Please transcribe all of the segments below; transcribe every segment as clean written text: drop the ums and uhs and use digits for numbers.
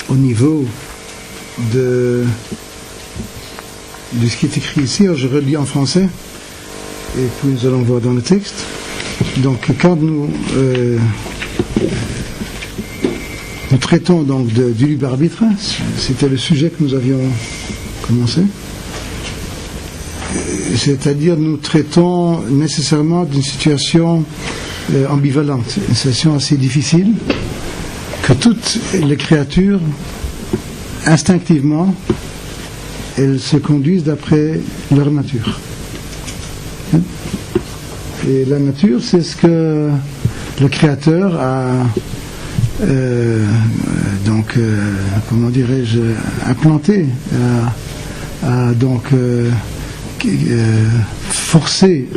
au niveau de ce qui est écrit ici. Alors, je relis en français et puis nous allons voir dans le texte. Donc quand nous traitons donc du libre arbitre, c'était le sujet que nous avions commencé, c'est-à-dire nous traitons nécessairement d'une situation ambivalente, une situation assez difficile, que toutes les créatures instinctivement elles se conduisent d'après leur nature. Et la nature, c'est ce que le Créateur a comment dirais-je, implanté, a donc forcé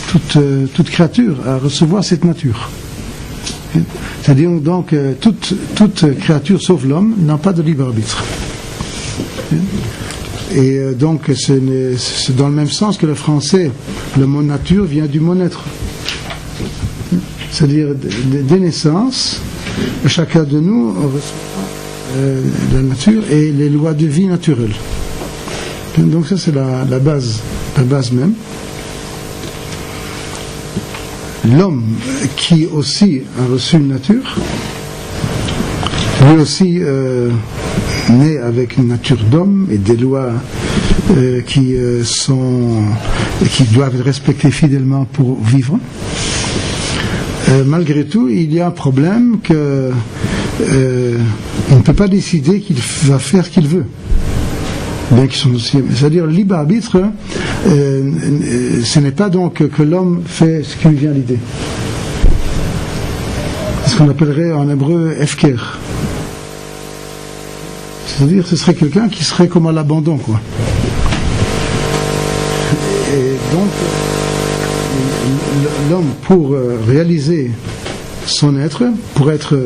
toute créature à recevoir cette nature. C'est-à-dire donc toute créature sauf l'homme n'a pas de libre arbitre. Et donc c'est dans le même sens que le français, le mot nature vient du mot naître. C'est-à-dire des naissances, chacun de nous reçoit la nature et les lois de vie naturelle. Donc ça c'est la base même. L'homme qui aussi a reçu une nature, lui aussi né avec une nature d'homme et des lois qui doivent être respectées fidèlement pour vivre. Malgré tout, il y a un problème que il ne peut pas décider qu'il va faire ce qu'il veut. Bien qu'ils sont aussi, c'est-à-dire le libre arbitre, ce n'est pas donc que l'homme fait ce qui lui vient à l'idée. C'est ce qu'on appellerait en hébreu hefker. C'est-à-dire ce serait quelqu'un qui serait comme à l'abandon, quoi. Et donc l'homme, pour réaliser son être, pour être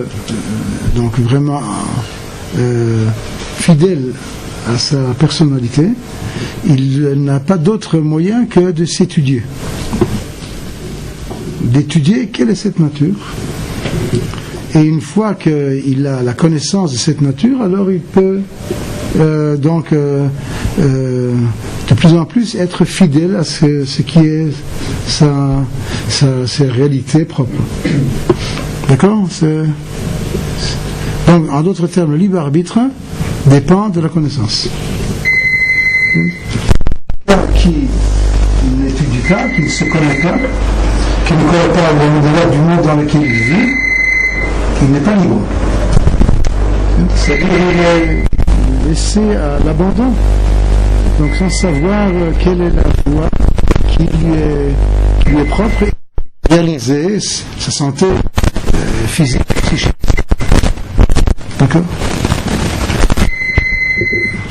donc vraiment fidèle à sa personnalité, il n'a pas d'autre moyen que de s'étudier, d'étudier quelle est cette nature. Et une fois qu'il a la connaissance de cette nature, alors il peut de plus en plus être fidèle à ce qui est sa réalité propre. D'accord ? Donc, en d'autres termes, le libre arbitre dépend de la connaissance. Qui n'étudie pas, qui ne se connaît pas, qui ne connaît pas l'au-delà du monde dans lequel il vit, il n'est pas libre. C'est-à-dire qu'il est laissé à l'abandon, donc sans savoir quelle est la voie qui lui est propre, et réaliser sa santé physique, psychique. D'accord ?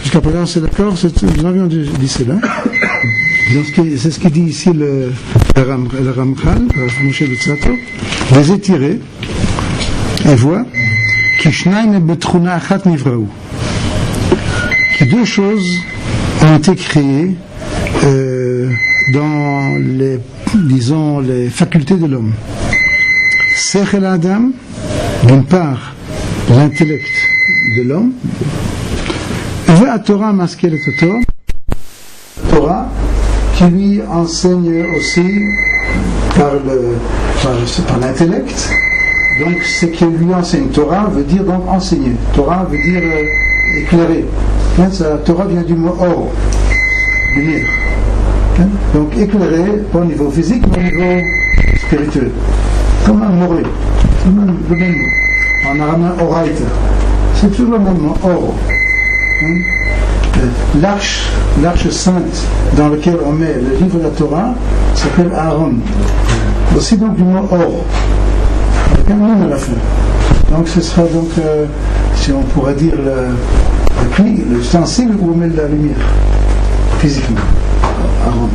Jusqu'à présent, c'est d'accord, nous avions dit cela. C'est ce que dit ici le Ramchal, Moshe Luzzatto, les étirer et voit que deux choses ont été créées dans les facultés de l'homme. Sechel Adam, d'une part, l'intellect de l'homme, et la Torah masquée le Torah, Torah qui lui enseigne aussi par l'intellect. Donc ce qui lui enseigne, Torah veut dire donc enseigner. Torah veut dire éclairer. La Torah vient du mot or, lumière. Donc éclairer, pas au niveau physique, mais au niveau spirituel. Comme un moré, c'est le même mot. En arabe, oraita. C'est toujours le même mot, or. L'arche sainte dans laquelle on met le livre de la Torah s'appelle Aaron. Aussi donc du mot or. Avec un nom à la fin. Donc ce sera donc, si on pourrait dire, l'ustensile où on met de la lumière, physiquement. Aaron.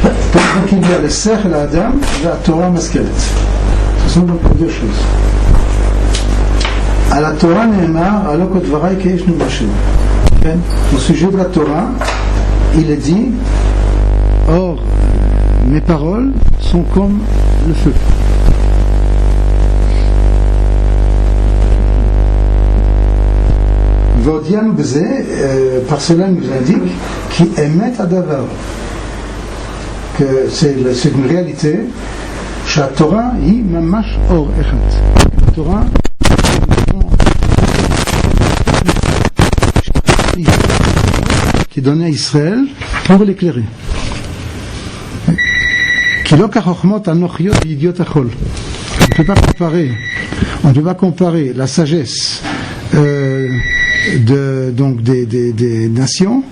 Donc il y a le Sech, l'Adam, la Torah maskelet. Ce sont donc deux choses. À la Torah Nehemar, alok dvarai keishnu bashem. Au sujet de la Torah, il est dit, or, mes paroles sont comme le feu. Vodian Bze, par cela nous indique qui émet à Davar, que c'est une réalité. La Torah היא ממש אור אחד. התורה qui est donnée à Israël pour l'éclairer. כי לא כחוכמות אנוכיות וידיעות החול. On ne peut pas comparer la sagesse donc des nations,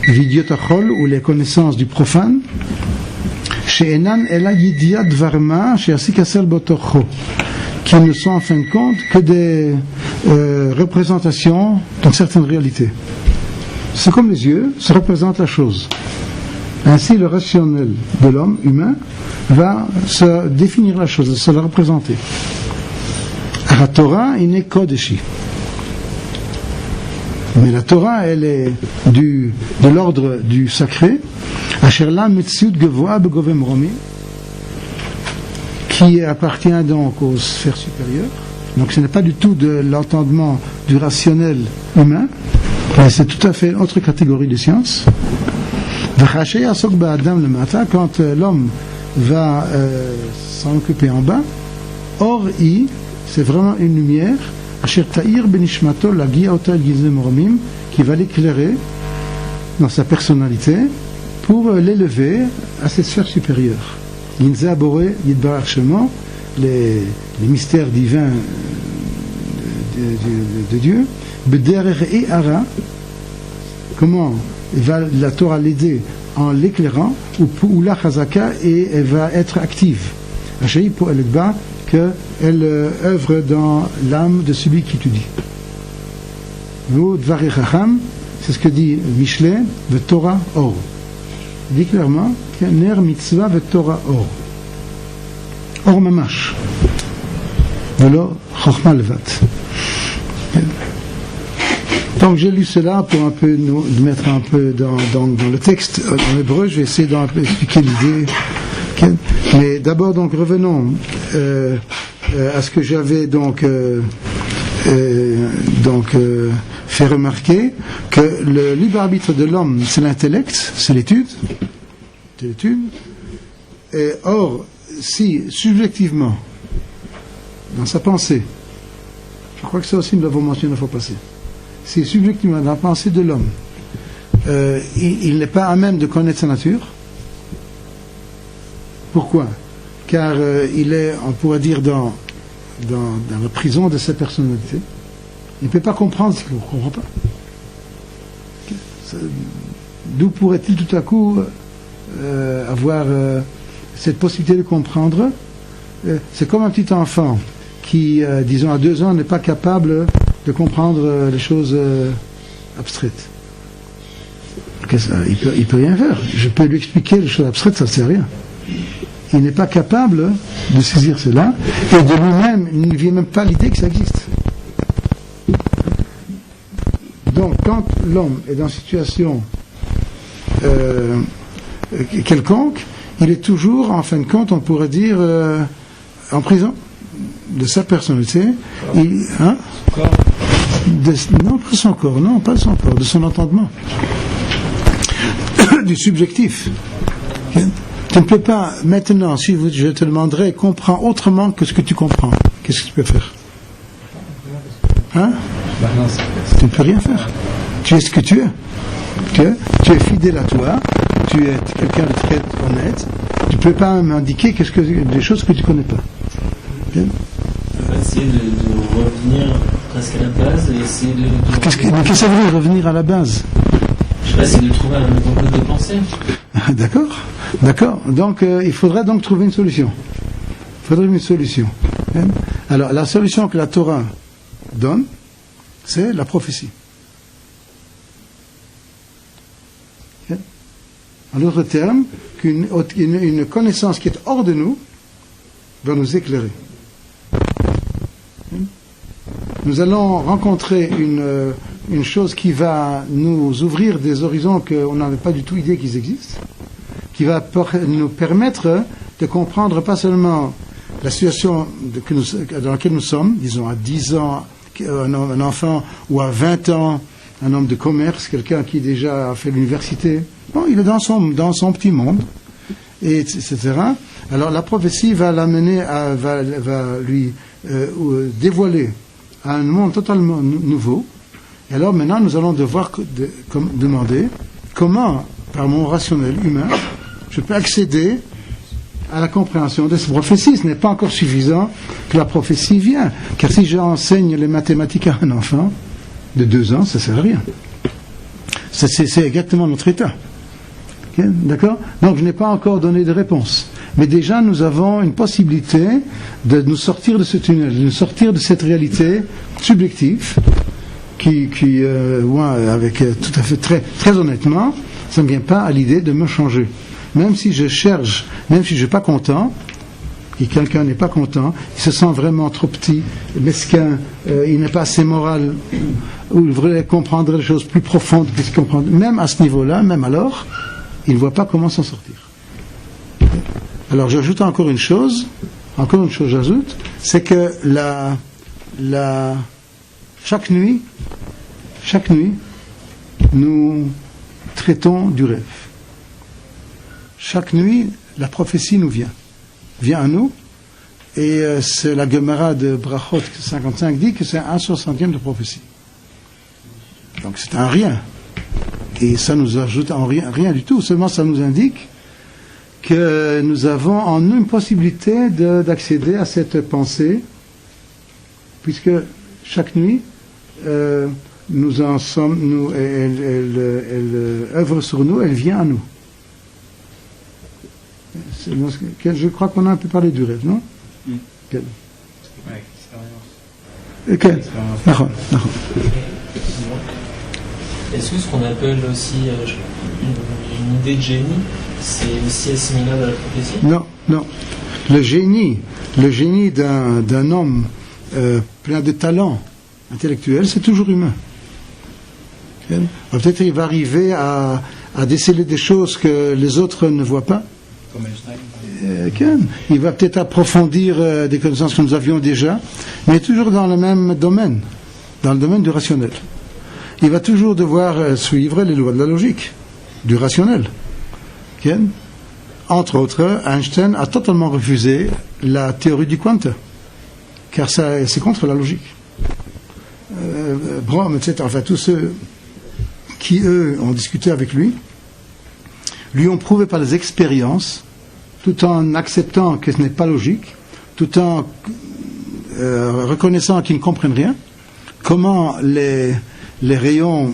וידיעות החול, ou les connaissances du profane, שאינן אלא ידיעת דבר מה שיעסיק הסל בתוכו, qui ne sont en fin de compte que des représentations d'une certaine réalité. C'est comme les yeux, ça représente la chose. Ainsi, le rationnel de l'homme humain va se définir la chose, se la représenter. La Torah, il n'est kodeshi. Mais la Torah, elle est de l'ordre du sacré, qui appartient donc aux sphères supérieures. Donc ce n'est pas du tout de l'entendement du rationnel humain, mais c'est tout à fait une autre catégorie de sciences. Quand l'homme va s'en occuper en bas, or c'est vraiment une lumière qui va l'éclairer dans sa personnalité pour l'élever à cette sphère supérieure. Les mystères divins de Dieu, comment la Torah l'aider en l'éclairant, ou la chazaka, et elle va être active. Qu'elle œuvre dans l'âme de celui qui étudie. C'est ce que dit Michelet, le Torah Or. Il dit clairement que Ner Mitzvah ve Torah Or. Or Mamash. Velo Chochma Levat. Donc j'ai lu cela pour un peu nous mettre un peu dans le texte en hébreu. Je vais essayer d'expliquer l'idée. Mais d'abord, donc, revenons à ce que j'avais fait remarquer, que le libre arbitre de l'homme, c'est l'intellect, c'est l'étude. Et or, si subjectivement, dans sa pensée, je crois que ça aussi nous l'avons mentionné la fois passée, si subjectivement dans la pensée de l'homme, il n'est pas à même de connaître sa nature. Pourquoi ? Car il est, on pourrait dire, dans la prison de sa personnalité. Il ne peut pas comprendre ce qu'il ne comprend pas. D'où pourrait-il tout à coup avoir cette possibilité de comprendre ? C'est comme un petit enfant qui, disons, à 2 ans, n'est pas capable de comprendre les choses abstraites. Il peut rien faire. Je peux lui expliquer les choses abstraites, ça ne sert à rien. Il n'est pas capable de saisir cela, et de lui-même, il ne vient même pas l'idée que ça existe. Donc, quand l'homme est dans une situation quelconque, il est toujours, en fin de compte, on pourrait dire, en prison de sa personnalité. Non, pas de son corps, non, pas de son corps, de son entendement, du subjectif. Tu ne peux pas, maintenant, si je te demanderais, comprends autrement que ce que tu comprends. Qu'est-ce que tu peux faire ? Tu ne peux rien faire. Tu es ce que tu es. Tu es fidèle à toi. Tu es quelqu'un de très honnête. Tu ne peux pas m'indiquer des choses que tu ne connais pas. Bien. On va essayer de revenir presque à la base et essayer de... Qu'est-ce que ça veut dire, revenir à la base ? Je sais pas, c'est de trouver un nouveau mode de pensée. D'accord. Donc, il faudrait donc trouver une solution. Alors, la solution que la Torah donne, c'est la prophétie. En d'autres termes, une connaissance qui est hors de nous va nous éclairer. Nous allons rencontrer une chose qui va nous ouvrir des horizons qu'on n'avait pas du tout idée qu'ils existent, qui va nous permettre de comprendre pas seulement la situation dans laquelle nous sommes, disons à 10 ans, un enfant, ou à 20 ans, un homme de commerce, quelqu'un qui déjà a fait l'université. Bon, il est dans son petit monde, et etc. Alors la prophétie va l'amener va lui dévoiler un monde totalement nouveau. Et alors maintenant, nous allons devoir demander comment, par mon rationnel humain, je peux accéder à la compréhension de ces prophéties. Ce n'est pas encore suffisant que la prophétie vienne. Car si j'enseigne les mathématiques à un enfant de 2 ans, ça ne sert à rien. C'est exactement notre état. Okay, d'accord ? Donc je n'ai pas encore donné de réponse. Mais déjà nous avons une possibilité de nous sortir de ce tunnel, de nous sortir de cette réalité subjective qui avec tout à fait très honnêtement, ça ne vient pas à l'idée de me changer. Même si je cherche, même si je ne suis pas content, et quelqu'un n'est pas content, il se sent vraiment trop petit, mesquin, il n'est pas assez moral, ou il voudrait comprendre les choses plus profondes que ce qu'il comprend. Même à ce niveau-là, même alors, il ne voit pas comment s'en sortir. Alors j'ajoute encore une chose j'ajoute, c'est que chaque nuit, nous traitons du rêve. Chaque nuit, la prophétie nous vient à nous, et c'est la Gemara de Brachot 55 dit que c'est 1/60 de prophétie. Donc c'est un rien. Et ça nous ajoute en rien du tout, seulement ça nous indique que nous avons en nous une possibilité d'accéder à cette pensée, puisque chaque nuit, elle œuvre sur nous, elle vient à nous. Je crois qu'on a un peu parlé du rêve, non ? Quel ? Expérience. Est-ce que ce qu'on appelle aussi une idée de génie, c'est aussi assimilable à la prophétie ? Non. Le génie d'un homme plein de talent intellectuel, c'est toujours humain. Peut-être il va arriver à déceler des choses que les autres ne voient pas. Il va peut-être approfondir des connaissances que nous avions déjà, mais toujours dans le même domaine, dans le domaine du rationnel. Il va toujours devoir suivre les lois de la logique, du rationnel. Entre autres, Einstein a totalement refusé la théorie du quanta, car c'est contre la logique. Brom, etc., enfin tous ceux qui, eux, ont discuté avec lui ont prouvé par les expériences, tout en acceptant que ce n'est pas logique, tout en reconnaissant qu'ils ne comprennent rien, comment les rayons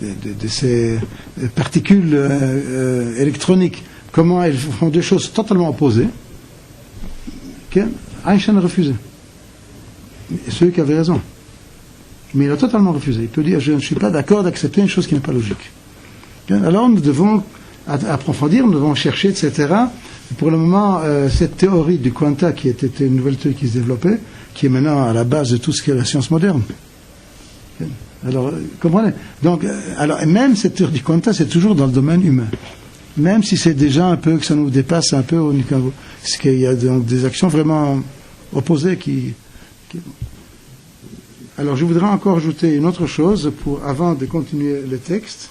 de ces particules électroniques, comment elles font deux choses totalement opposées. Einstein a refusé. C'est eux qui avaient raison. Mais il a totalement refusé. Il peut dire, je ne suis pas d'accord d'accepter une chose qui n'est pas logique. Alors nous devons approfondir, nous devons chercher, etc. Pour le moment, cette théorie du quanta, qui était une nouvelle théorie qui se développait, qui est maintenant à la base de tout ce qui est la science moderne. Alors, comprenez ? Donc, alors, même cette théorie du quanta, c'est toujours dans le domaine humain. Même si c'est déjà un peu, que ça nous dépasse un peu au niveau, parce qu'il y a donc des actions vraiment opposées qui... Alors, je voudrais encore ajouter une autre chose avant de continuer le texte.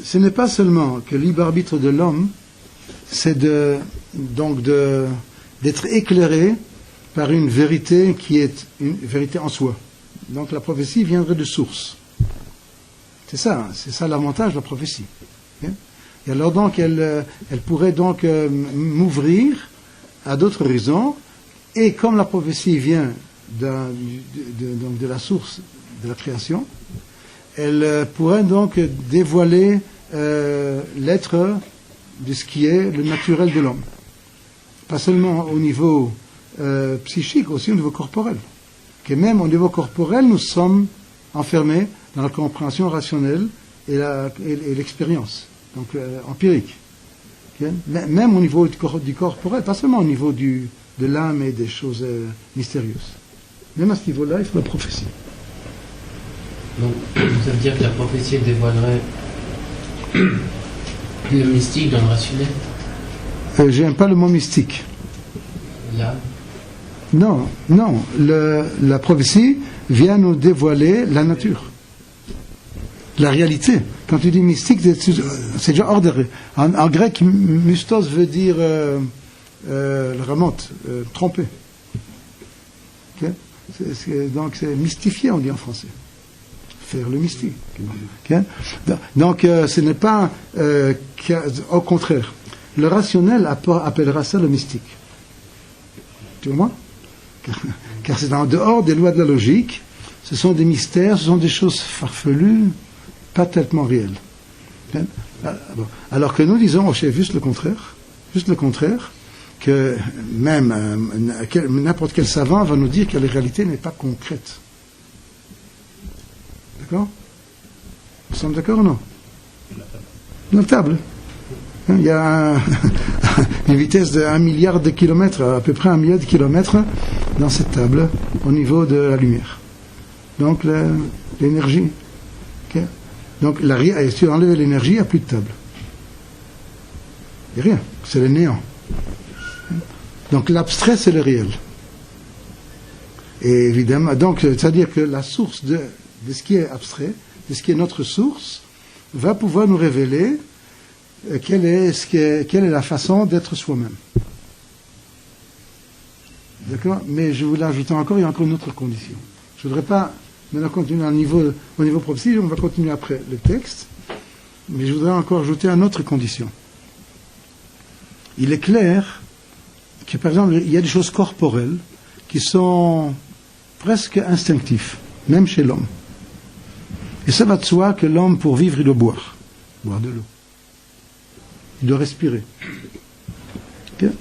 Ce n'est pas seulement que le libre arbitre de l'homme, c'est d'être éclairé par une vérité qui est une vérité en soi. Donc la prophétie viendrait de source. C'est ça l'avantage de la prophétie. Et alors donc elle pourrait donc m'ouvrir à d'autres raisons, et comme la prophétie vient de la source de la création, elle pourrait donc dévoiler l'être de ce qui est le naturel de l'homme. Pas seulement au niveau psychique, aussi au niveau corporel. Que même au niveau corporel, nous sommes enfermés dans la compréhension rationnelle et l'expérience, donc empirique. Okay? Même au niveau du corporel, pas seulement au niveau de l'âme et des choses mystérieuses. Même à ce niveau-là, il faut la prophétie. Donc, ça veut dire que la prophétie dévoilerait le mystique dans le rationnel ? J'aime pas le mot mystique. L'âme. Non, non. La prophétie vient nous dévoiler la nature. La réalité. Quand tu dis mystique, c'est déjà hors de... En grec, mustos veut dire ramante, tromper. Okay? Donc c'est mystifier, on dit en français. Faire le mystique. Okay? Donc ce n'est pas... au contraire. Le rationnel appellera ça le mystique. Tu vois moi? Car c'est en dehors des lois de la logique. Ce sont des mystères, ce sont des choses farfelues, pas tellement réelles. Alors que nous disons, c'est juste le contraire, que même n'importe quel savant va nous dire que la réalité n'est pas concrète. D'accord? Nous sommes d'accord ou non? Notable. Il y a une vitesse de 1 milliard de kilomètres, à peu près 1 milliard de kilomètres dans cette table, au niveau de la lumière. Donc l'énergie. Okay. Donc si tu enlèves l'énergie, il n'y a plus de table. Il n'y a rien, c'est le néant. Donc l'abstrait, c'est le réel. Et évidemment, donc, c'est-à-dire que la source de ce qui est abstrait, de ce qui est notre source, va pouvoir nous révéler quelle est la façon d'être soi-même. D'accord? Mais je voulais ajouter encore, il y a encore une autre condition. Je ne voudrais pas maintenant continuer au niveau prophétie, on va continuer après le texte, mais je voudrais encore ajouter une autre condition. Il est clair que, par exemple, il y a des choses corporelles qui sont presque instinctives, même chez l'homme. Et ça va de soi que l'homme, pour vivre, il doit boire de l'eau. Il doit respirer. Okay?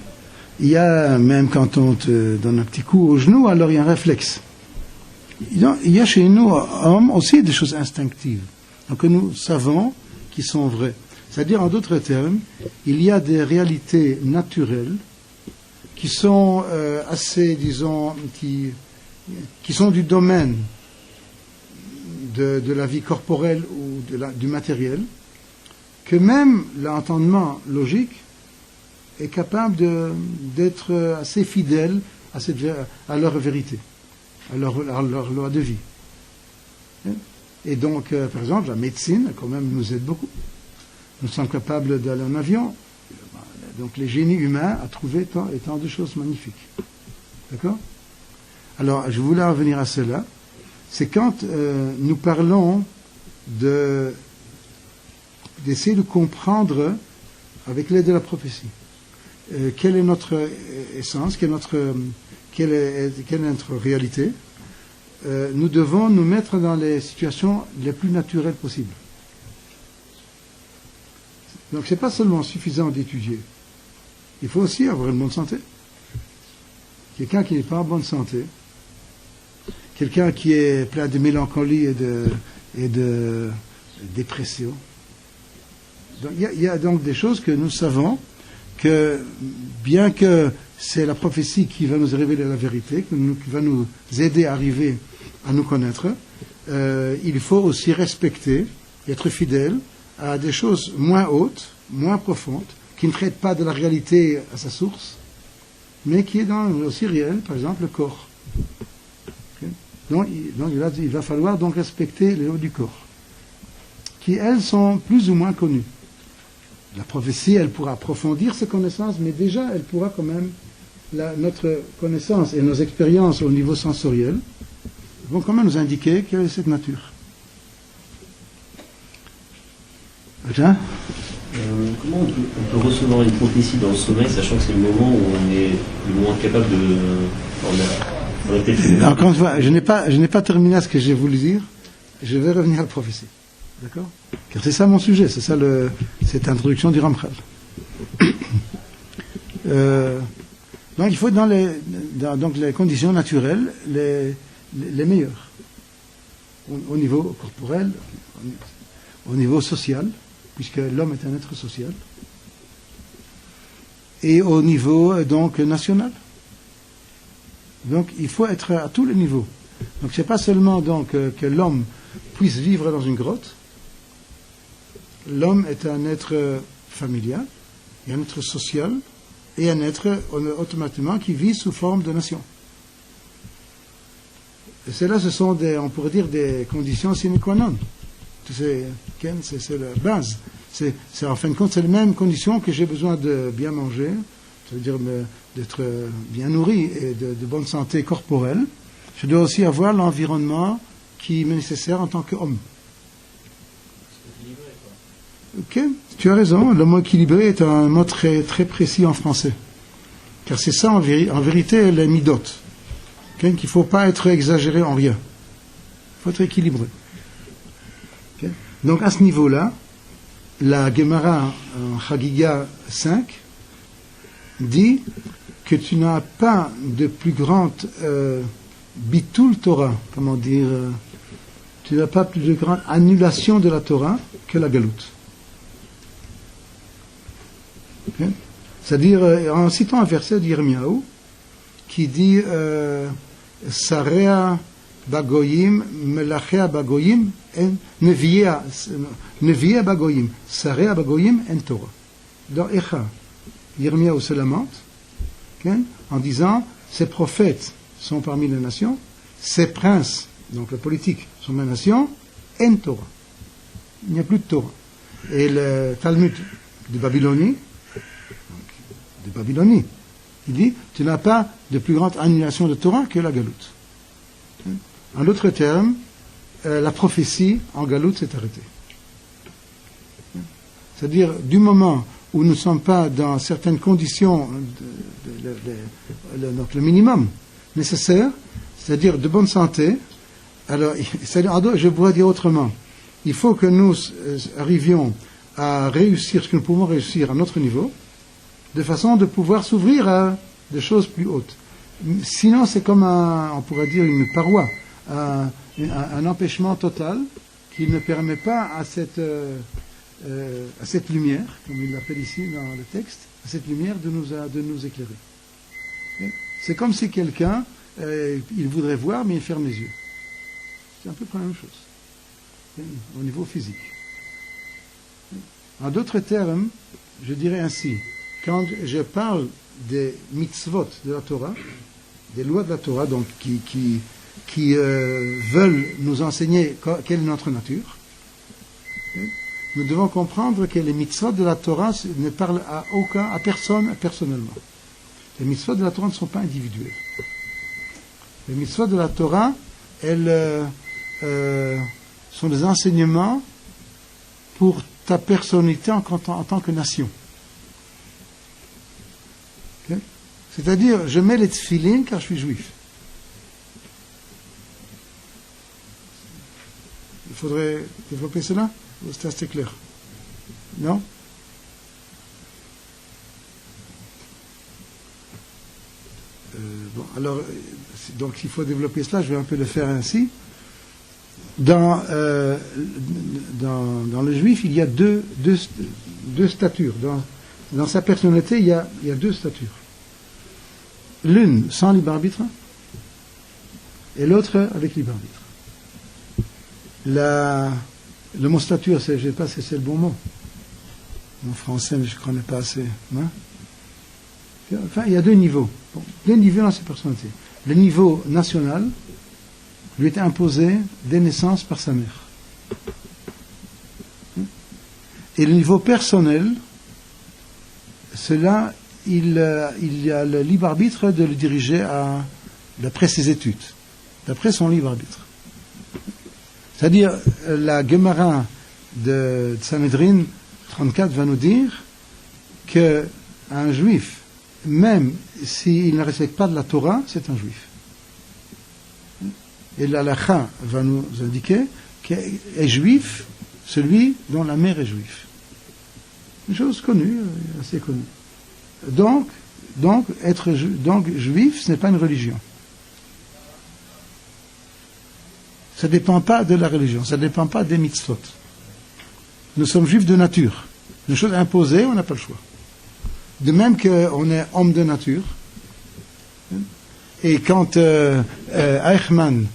Il y a, même quand on te donne un petit coup au genou, alors il y a un réflexe. Il y a chez nous, hommes, aussi des choses instinctives. Donc que nous savons qui sont vraies. C'est-à-dire, en d'autres termes, il y a des réalités naturelles qui sont assez, disons, qui sont du domaine de la vie corporelle ou du matériel, que même l'entendement logique est capable d'être assez fidèle à leur vérité, à leur loi de vie. Et donc, par exemple, la médecine, quand même, nous aide beaucoup. Nous sommes capables d'aller en avion. Donc, les génies humains ont trouvé tant de choses magnifiques. D'accord? Alors, je voulais revenir à cela. C'est quand nous parlons d'essayer de comprendre, avec l'aide de la prophétie, quelle est notre essence, quelle est notre réalité. Nous devons nous mettre dans les situations les plus naturelles possibles. Donc, ce n'est pas seulement suffisant d'étudier. Il faut aussi avoir une bonne santé. Quelqu'un qui n'est pas en bonne santé, quelqu'un qui est plein de mélancolie et de dépression. Il y a donc des choses que nous savons que, bien que c'est la prophétie qui va nous révéler la vérité, qui va nous aider à arriver à nous connaître, il faut aussi respecter, être fidèle à des choses moins hautes, moins profondes, qui ne traitent pas de la réalité à sa source, mais qui est aussi réel, par exemple le corps. Okay? Donc il va falloir donc respecter les lois du corps, qui elles sont plus ou moins connues. La prophétie, elle pourra approfondir ses connaissances, mais déjà elle pourra quand même, notre connaissance et nos expériences au niveau sensoriel vont quand même nous indiquer quelle est cette nature. Jean ? Comment on peut recevoir une prophétie dans le sommeil, sachant que c'est le moment où on est le moins capable de... On a peut-être fait... Encore une fois, je n'ai pas terminé ce que j'ai voulu dire. Je vais revenir à la prophétie. D'accord ? Car c'est ça mon sujet, c'est ça cette introduction du Ramchal. Donc il faut dans les conditions naturelles les meilleures. Au niveau corporel, au niveau social, puisque l'homme est un être social, et au niveau donc national. Donc il faut être à tous les niveaux. Donc c'est pas seulement donc que l'homme puisse vivre dans une grotte. L'homme est un être familial, et un être social, et un être automatiquement qui vit sous forme de nation. Et celles-là, ce sont on pourrait dire des conditions sine qua non. C'est la base. C'est en fin de compte, c'est les mêmes conditions que j'ai besoin de bien manger, ça veut dire d'être bien nourri et de bonne santé corporelle. Je dois aussi avoir l'environnement qui m'est nécessaire en tant qu'homme. Ok, tu as raison, le mot équilibré est un mot très, très précis en français. Car c'est ça en vérité les midot. Okay? Qu'il ne faut pas être exagéré en rien. Il faut être équilibré. Okay? Donc à ce niveau-là, la Gemara en Chagiga 5 dit que tu n'as pas de plus grande bitul Torah, comment dire, tu n'as pas plus de grande annulation de la Torah que la galoute. Okay? C'est-à-dire, en citant un verset d'Yirmiyahu qui dit Sarea bagoyim, melachea bagoyim, neviea bagoyim, Sarea bagoyim en Torah. Dans Echa, Yirmiyahu se lamente, okay, en disant ces prophètes sont parmi les nations, ces princes, donc la politique, sont mes nations, en Torah. Il n'y a plus de Torah. Et le Talmud de Babylonie, il dit, tu n'as pas de plus grande annulation de Torah que la galoute. En d'autres termes, la prophétie en galoute s'est arrêtée. C'est-à-dire, du moment où nous ne sommes pas dans certaines conditions, donc le minimum nécessaire, c'est-à-dire de bonne santé, alors, je pourrais dire autrement, il faut que nous arrivions à réussir ce que nous pouvons réussir à notre niveau, de façon de pouvoir s'ouvrir à des choses plus hautes. Sinon, c'est comme on pourrait dire une paroi, un empêchement total qui ne permet pas à cette lumière, comme il l'appelle ici dans le texte, à cette lumière de nous éclairer. Okay? C'est comme si quelqu'un, il voudrait voir, mais il ferme les yeux. C'est un peu la même chose, okay? Au niveau physique. Okay? En d'autres termes, je dirais ainsi, quand je parle des mitzvot de la Torah, des lois de la Torah, donc qui veulent nous enseigner quelle est notre nature, okay, nous devons comprendre que les mitzvot de la Torah ne parlent à personne personnellement. Les mitzvot de la Torah ne sont pas individuels. Les mitzvot de la Torah, elles sont des enseignements pour ta personnalité en tant que nation. Okay? C'est-à-dire, je mets les tefilines car je suis juif. Il faudrait développer cela? Ou c'est assez clair? Non? Bon, alors, donc s'il faut développer cela, je vais un peu le faire ainsi. Dans le juif, il y a deux statures. Dans sa personnalité, il y a deux statures. L'une sans libre arbitre et l'autre avec libre arbitre. Le mot stature, je ne sais pas si c'est le bon mot. En français, mais je ne connais pas assez. Hein? Enfin, il y a deux niveaux. Bon, deux niveaux dans sa personnalité. Le niveau national lui était imposé dès naissance par sa mère. Et le niveau personnel, cela, il y a le libre arbitre de le diriger d'après ses études, d'après son libre arbitre. C'est-à-dire, la Gemara de Sanhedrin 34 va nous dire qu'un juif, même s'il ne respecte pas de la Torah, c'est un juif. Et l'halakha va nous indiquer qu'est juif celui dont la mère est juive. Une chose connue, assez connue. Donc juif, ce n'est pas une religion. Ça ne dépend pas de la religion, ça ne dépend pas des mitzvot. Nous sommes juifs de nature. Une chose imposée, on n'a pas le choix. De même qu'on est homme de nature. Et quand Eichmann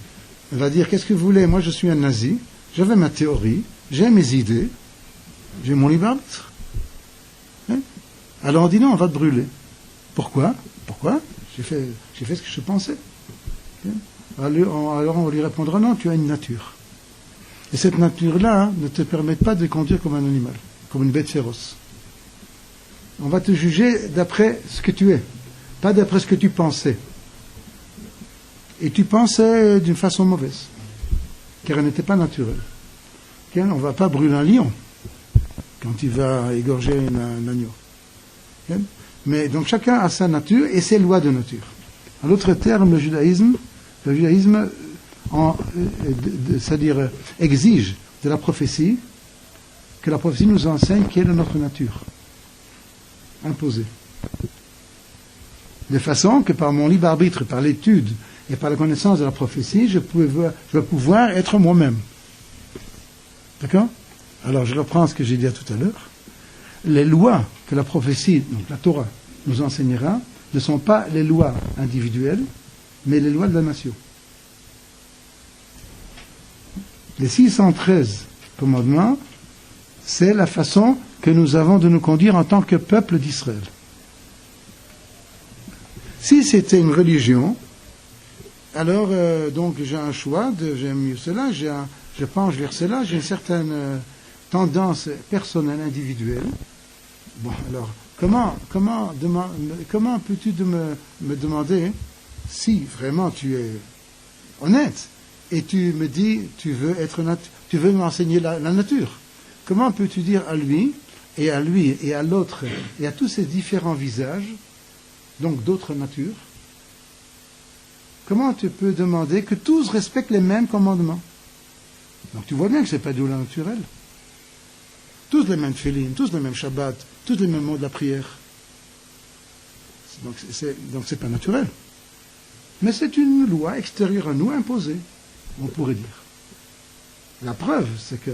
va dire, qu'est-ce que vous voulez? Moi je suis un nazi, j'avais ma théorie, j'ai mes idées, j'ai mon libre arbitre. Alors on dit non, on va te brûler. Pourquoi? J'ai fait ce que je pensais. Alors on lui répondra non, tu as une nature. Et cette nature-là ne te permet pas de conduire comme un animal, comme une bête féroce. On va te juger d'après ce que tu es, pas d'après ce que tu pensais. Et tu pensais d'une façon mauvaise, car elle n'était pas naturelle. On ne va pas brûler un lion quand il va égorger un agneau. Mais donc chacun a sa nature et ses lois de nature. En d'autres termes, le judaïsme c'est-à-dire exige de la prophétie que la prophétie nous enseigne quelle est notre nature imposée. De façon que par mon libre arbitre, par l'étude et par la connaissance de la prophétie, je vais pouvoir être moi-même. D'accord ? Alors je reprends ce que j'ai dit tout à l'heure. Les lois que la prophétie, donc la Torah, nous enseignera, ne sont pas les lois individuelles, mais les lois de la nation. Les 613 commandements, c'est la façon que nous avons de nous conduire en tant que peuple d'Israël. Si c'était une religion, alors donc j'ai un choix, j'aime mieux cela, je penche vers cela, j'ai une certaine tendance personnelle, individuelle. Bon, alors, comment peux-tu me demander si vraiment tu es honnête et tu me dis tu veux m'enseigner la nature? Comment peux-tu dire à lui et à l'autre et à tous ces différents visages, donc d'autres natures, comment tu peux demander que tous respectent les mêmes commandements? Donc tu vois bien que ce n'est pas de la naturelle. Tous les mêmes tefilin, tous les mêmes Shabbat, tous les mêmes mots de la prière. Donc c'est pas naturel. Mais c'est une loi extérieure à nous imposée, on pourrait dire. La preuve, c'est que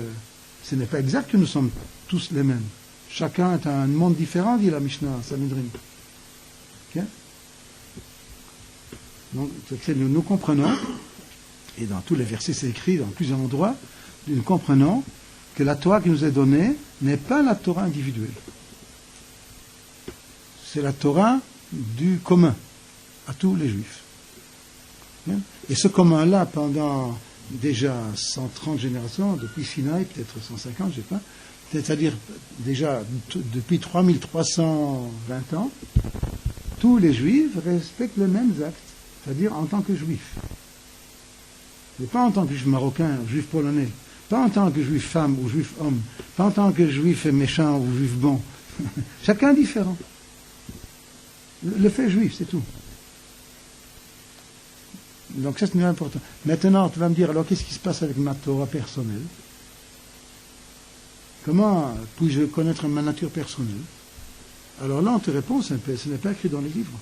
ce n'est pas exact que nous sommes tous les mêmes. Chacun est un monde différent, dit la Mishnah, Sanhedrin. Okay? Donc nous comprenons, et dans tous les versets c'est écrit, dans plusieurs endroits, nous comprenons que la Torah qui nous est donnée n'est pas la Torah individuelle. C'est la Torah du commun à tous les Juifs. Et ce commun-là, pendant déjà 130 générations, depuis Sinaï, peut-être 150, je ne sais pas, c'est-à-dire déjà depuis 3320 ans, tous les Juifs respectent les mêmes actes, c'est-à-dire en tant que Juifs. Mais pas en tant que Juif marocain, Juif polonais, pas en tant que Juif femme ou Juif homme, pas en tant que Juif méchant ou Juif bon. Chacun différent. Le fait juif, c'est tout. Donc ça, c'est important. Maintenant, tu vas me dire, alors qu'est-ce qui se passe avec ma Torah personnelle? Comment puis-je connaître ma nature personnelle? Alors là, on te répond, ce n'est pas écrit dans les livres.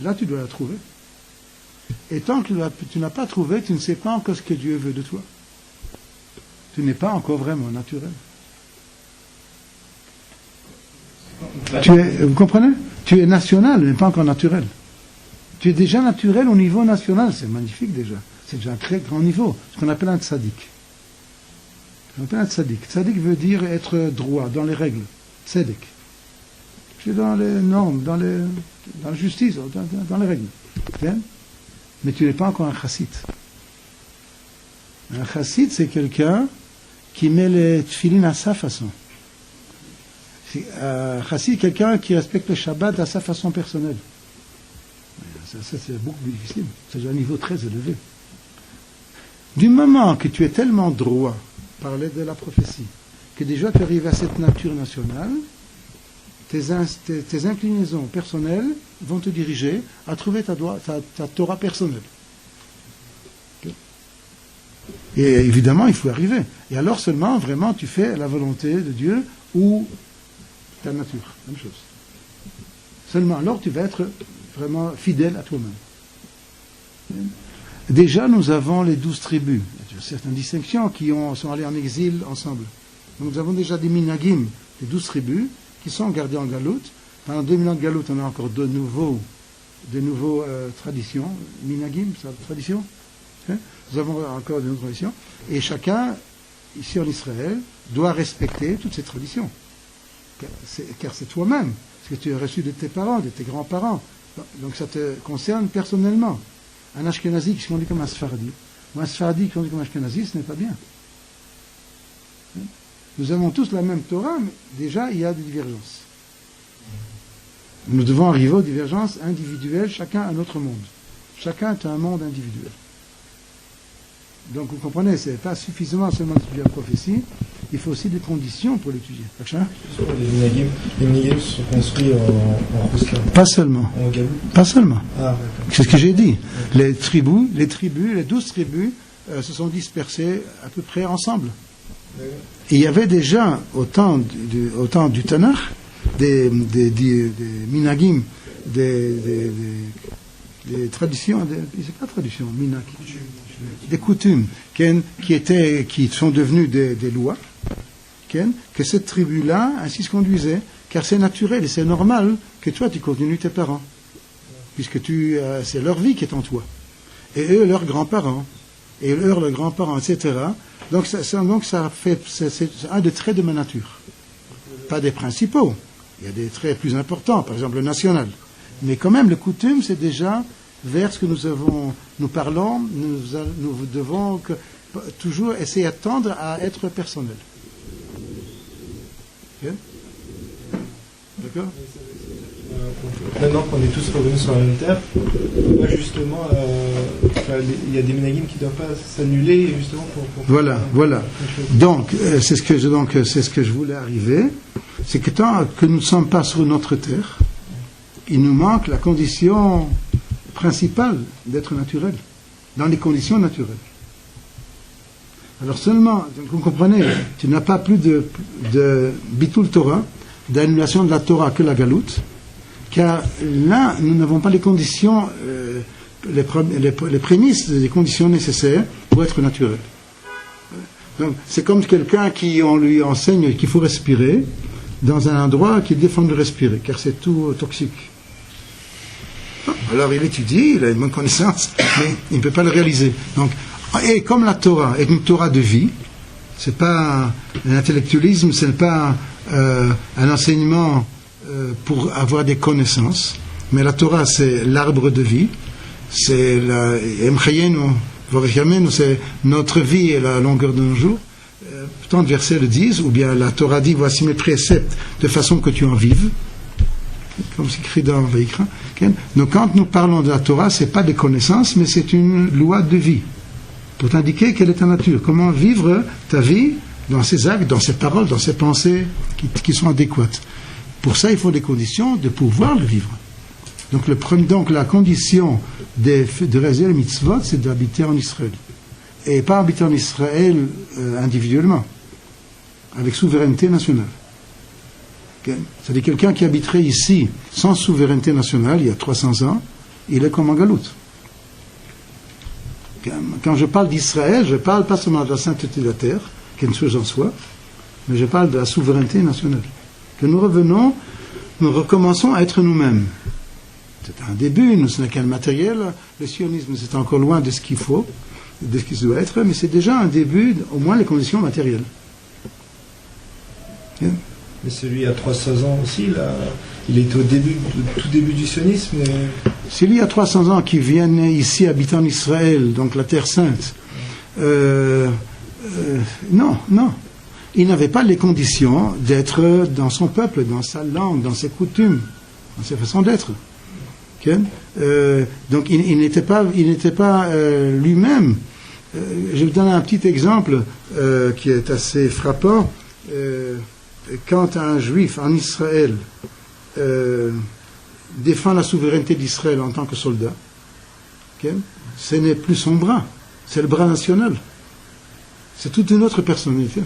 Là, tu dois la trouver. Et tant que tu n'as pas trouvé, tu ne sais pas encore ce que Dieu veut de toi. Tu n'es pas encore vraiment naturel. Vous comprenez? Tu es national, mais pas encore naturel. Tu es déjà naturel au niveau national, c'est magnifique déjà. C'est déjà un très grand niveau, ce qu'on appelle un tzaddik. Tzaddik veut dire être droit, dans les règles. Tzedek. Tu es dans les normes, dans la justice, dans les règles. Bien? Mais tu n'es pas encore un chassid. Un chassid, c'est quelqu'un qui met les tefilines à sa façon. Chassid, quelqu'un qui respecte le Shabbat à sa façon personnelle. Ça c'est beaucoup plus difficile. C'est un niveau très élevé. Du moment que tu es tellement droit par l'aide de la prophétie, que déjà tu arrives à cette nature nationale, tes inclinaisons personnelles vont te diriger à trouver ta Torah personnelle. Okay. Et évidemment, il faut arriver. Et alors seulement, vraiment, tu fais la volonté de Dieu ou ta nature, même chose. Seulement alors tu vas être vraiment fidèle à toi-même. Déjà nous avons les 12 tribus, il y a certaines distinctions qui sont allées en exil ensemble. Donc nous avons déjà des minagim, les 12 tribus, qui sont gardées en galoute. Pendant 2000 ans de galoute, on a encore de nouveaux traditions, minagim, tradition. Nous avons encore de nouvelles traditions, et chacun, ici en Israël, doit respecter toutes ces traditions. Car c'est toi-même, ce que tu as reçu de tes parents, de tes grands-parents. Donc ça te concerne personnellement. un Ashkenazi qui se conduit comme un Sfaradi, ou un Sfaradi qui se conduit comme un Ashkenazi, ce n'est pas bien. Nous avons tous la même Torah, mais déjà il y a des divergences. Nous devons arriver aux divergences individuelles, chacun à notre monde. Chacun est un monde individuel. Donc vous comprenez, ce n'est pas suffisamment seulement d'étudier la prophétie, il faut aussi des conditions pour l'étudier. Les minagim sont construits en Ruslan. Pas seulement. En Galout. Pas seulement. Ah, d'accord. C'est ce que j'ai dit. Les 12 tribus se sont dispersées à peu près ensemble. Et il y avait déjà, au temps du Tanakh, des minagim, des traditions, c'est pas tradition, minag, des coutumes qui sont devenues des lois, que cette tribu-là ainsi se conduisait, car c'est naturel et c'est normal que toi tu continues tes parents, puisque c'est leur vie qui est en toi, et eux leurs grands-parents, et eux leurs grands-parents, etc. Donc ça fait, c'est un des traits de ma nature, pas des principaux. Il y a des traits plus importants, par exemple le national. Mais quand même, le coutume, c'est déjà vers ce que nous parlons, nous devons toujours essayer d'attendre à être personnel. Okay? D'accord? Maintenant qu'on est tous revenus sur la même terre, là justement, il y a des minagim qui ne doivent pas s'annuler justement pour Voilà. Donc, c'est ce que je voulais arriver. C'est que tant que nous ne sommes pas sur notre terre, il nous manque la condition principale d'être naturel, dans les conditions naturelles. Alors seulement, vous comprenez, tu n'as pas plus de bitul Torah, d'annulation de la Torah que la galoute, car là, nous n'avons pas les conditions, les prémices, les conditions nécessaires pour être naturel. Donc, c'est comme quelqu'un on lui enseigne qu'il faut respirer dans un endroit qu'il défend de respirer, car c'est tout toxique. Alors il étudie, il a une bonne connaissance, mais il ne peut pas le réaliser. Donc, et comme la Torah est une Torah de vie, c'est pas un intellectualisme, c'est pas un enseignement pour avoir des connaissances, mais la Torah c'est l'arbre de vie, c'est c'est notre vie et la longueur de nos jours. Tant de versets le disent, ou bien la Torah dit voici mes préceptes de façon que tu en vives, comme c'est écrit dans Vaïkra. Donc quand nous parlons de la Torah, c'est pas des connaissances, mais c'est une loi de vie pour t'indiquer quelle est ta nature, comment vivre ta vie dans ses actes, dans ses paroles, dans ses pensées qui sont adéquates. Pour ça, il faut des conditions de pouvoir le vivre. Donc la condition de réaliser les mitzvot, c'est d'habiter en Israël. Et pas habiter en Israël individuellement, avec souveraineté nationale. Okay? C'est-à-dire quelqu'un qui habiterait ici sans souveraineté nationale, il y a 300 ans, il est comme en galoute. Quand je parle d'Israël, je parle pas seulement de la sainteté de la terre, qui est une chose en soi, mais je parle de la souveraineté nationale. Que nous recommençons à être nous-mêmes. C'est un début, ce n'est qu'un matériel. Le sionisme, c'est encore loin de ce qu'il faut, de ce qui doit être, mais c'est déjà un début, au moins les conditions matérielles. Okay? Mais celui à 300 ans aussi, là, il était au tout début du sionisme. S'il y a 300 ans qui viennent ici habiter en Israël, donc la Terre Sainte, non. Il n'avait pas les conditions d'être dans son peuple, dans sa langue, dans ses coutumes, dans ses façons d'être. Okay? Donc il n'était pas lui-même. Je vais vous donner un petit exemple qui est assez frappant. Quand un juif en Israël défend la souveraineté d'Israël en tant que soldat, okay, ce n'est plus son bras, c'est le bras national. C'est toute une autre personnalité.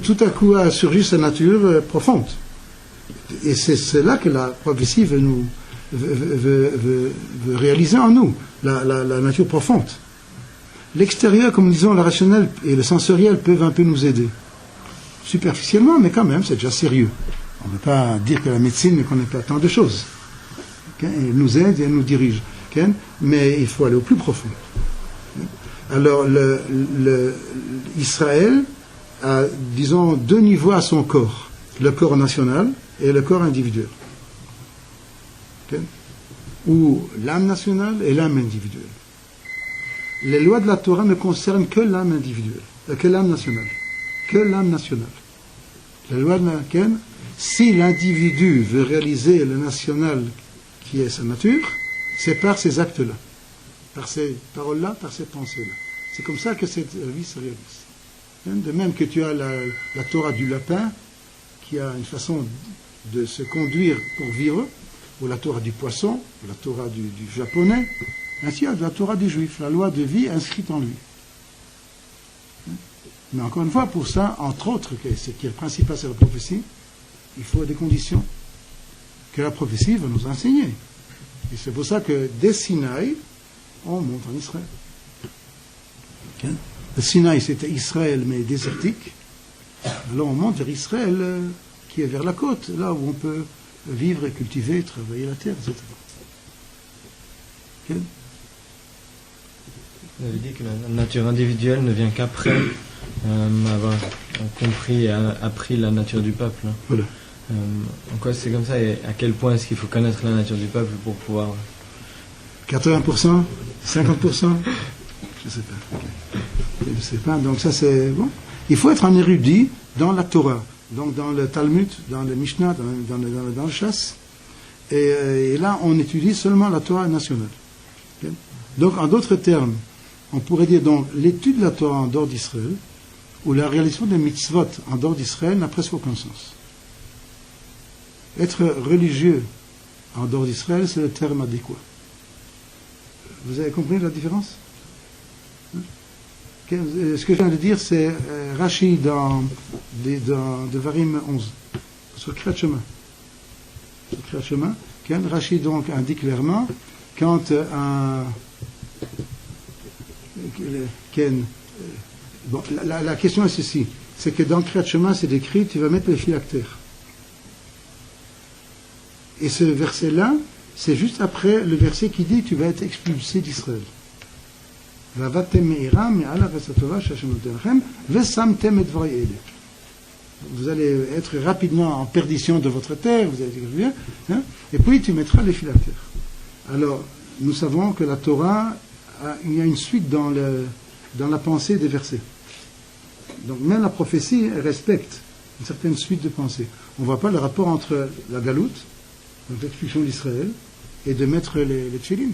Tout à coup a surgi sa nature profonde. Et c'est là que la prophétie veut réaliser en nous la nature profonde. L'extérieur, comme nous disons, le rationnel et le sensoriel peuvent un peu nous aider. Superficiellement, mais quand même, c'est déjà sérieux. On ne peut pas dire que la médecine ne connaît pas tant de choses. Okay? Elle nous aide et elle nous dirige. Okay? Mais il faut aller au plus profond. Alors, Israël a, disons, deux niveaux à son corps. Le corps national et le corps individuel. Okay? ou l'âme nationale et l'âme individuelle. Les lois de la Torah ne concernent que l'âme individuelle, que l'âme nationale. Que l'âme nationale. La loi de laquelle, si l'individu veut réaliser le national qui est sa nature, c'est par ces actes-là, par ces paroles-là, par ces pensées-là. C'est comme ça que cette vie se réalise. De même que tu as la Torah du lapin, qui a une façon de se conduire pour vivre, ou la Torah du poisson, ou la Torah du japonais, ainsi il y a la Torah du juif, la loi de vie inscrite en lui. Mais encore une fois, pour ça, entre autres, ce qui est le principal, c'est la prophétie, il faut des conditions que la prophétie va nous enseigner. Et c'est pour ça que dès Sinaï, on monte en Israël. Okay. Le Sinaï, c'était Israël, mais désertique. Alors on monte vers Israël, qui est vers la côte, là où on peut vivre et cultiver, travailler la terre, etc. Okay. Vous avez dit que la nature individuelle ne vient qu'après avoir compris et appris la nature du peuple. Voilà. En quoi c'est comme ça et à quel point est-ce qu'il faut connaître la nature du peuple pour pouvoir... 80%, 50%, je sais pas. Okay. Je sais pas. Donc ça c'est bon. Il faut être un érudit dans la Torah, donc dans le Talmud, dans le Mishnah, dans le Chasse. Et là on étudie seulement la Torah nationale. Okay. Donc en d'autres termes, on pourrait dire donc l'étude de la Torah en dehors d'Israël ou la réalisation des mitzvot en dehors d'Israël n'a presque aucun sens. Être religieux en dehors d'Israël, c'est le terme adéquat. Vous avez compris la différence? Ce que je viens de dire, c'est Rashi dans Devarim 11, sur Kriyat Shema. Sur Kriyat Shema, Rashi donc indique clairement quand bon, la question est ceci, c'est que dans Kriyat Shema, c'est décrit, tu vas mettre les phylactères. Et ce verset-là, c'est juste après le verset qui dit tu vas être expulsé d'Israël. Vous allez être rapidement en perdition de votre terre, vous allez, hein, et puis tu mettras les phylactères. Alors, nous savons que la Torah, il y a une suite dans la pensée des versets. Donc même la prophétie respecte une certaine suite de pensée. On ne voit pas le rapport entre la galoute, donc l'expulsion d'Israël, et de mettre les tfilin.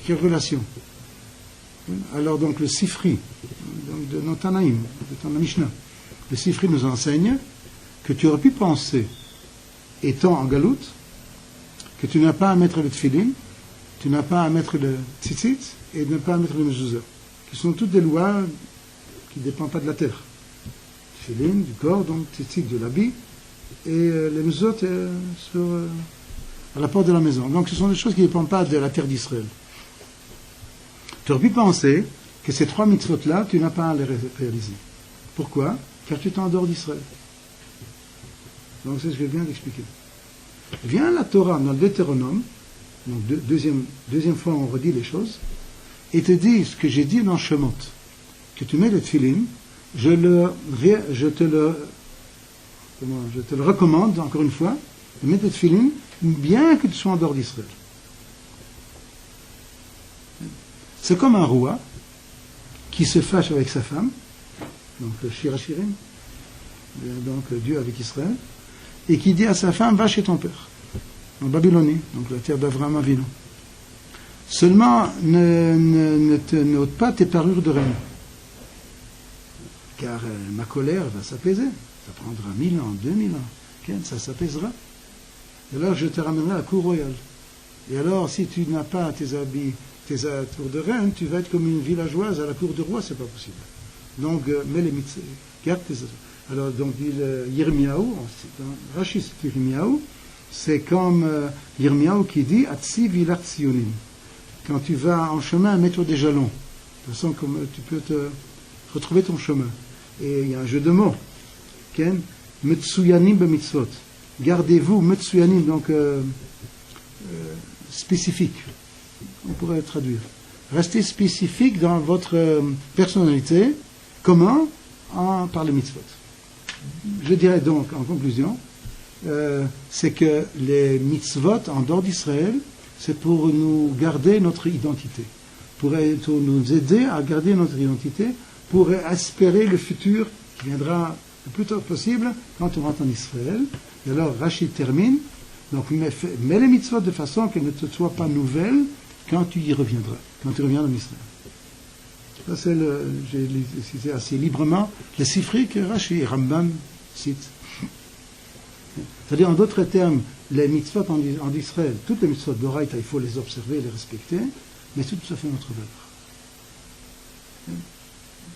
Quelle relation? Alors donc le Sifri, donc de notre Tanaïm, de notre Mishnah, le Sifri nous enseigne que tu aurais pu penser, étant en galoute, que tu n'as pas à mettre le tfilin, tu n'as pas à mettre le tzitzit, et ne pas à mettre le mezuzah, qui sont toutes des lois qui ne dépendent pas de la terre. Tfilin, du corps, donc tzitzit, de l'habit, et les mezuzot à la porte de la maison. Donc ce sont des choses qui ne dépendent pas de la terre d'Israël. Tu aurais pu penser que ces trois mitzvot-là, tu n'as pas à les réaliser. Pourquoi? Car tu es en dehors d'Israël. Donc c'est ce que je viens d'expliquer. Vient la Torah dans le Deutéronome, donc deuxième fois on redit les choses, et te dit ce que j'ai dit dans Shemot, que tu mets le tfilin, je te le recommande encore une fois, de mettre le tfilin, bien que tu sois en dehors d'Israël. C'est comme un roi qui se fâche avec sa femme, donc le Shirachirim, donc Dieu avec Israël, et qui dit à sa femme, va chez ton père, en Babylonie, donc la terre d'Avraham Avinu. Seulement, ne ôte pas tes parures de reine, car ma colère va s'apaiser. Ça prendra 1000 ans, 2000 ans, ça s'apaisera. Et alors je te ramènerai à la cour royale. Et alors, si tu n'as pas tes habits, tes atours de reine, tu vas être comme une villageoise à la cour de roi, c'est pas possible. Donc, mets les mitzvot, garde tes atours. Alors, donc, Yirmiyahu, Rashi c'est Yirmiyahu, c'est comme Yirmiyahu qui dit Atsi vilat sionim. Quand tu vas en chemin, mets-toi des jalons. De toute façon, comme tu peux te retrouver ton chemin. Et il y a un jeu de mots. Ken, Metsuyanim b'mitzvot. Gardez-vous, Metsuyanim, donc spécifique. On pourrait traduire. Restez spécifique dans votre personnalité. Comment? Par les mitzvot. Je dirais donc, en conclusion, c'est que les mitzvot en dehors d'Israël c'est pour nous garder notre identité, pour nous aider à garder notre identité, pour espérer le futur qui viendra le plus tôt possible quand on rentre en Israël. Et alors Rachid termine, donc mets les mitzvot de façon qu'elles ne te soient pas nouvelles quand tu y reviendras, quand tu reviens en Israël. Ça j'ai cité assez librement le Sifri que Rashi et Rambam citent. C'est-à-dire en d'autres termes, les mitzvot en Israël, toutes les mitzvot d'Oraïta, il faut les observer, les respecter, mais c'est tout à fait notre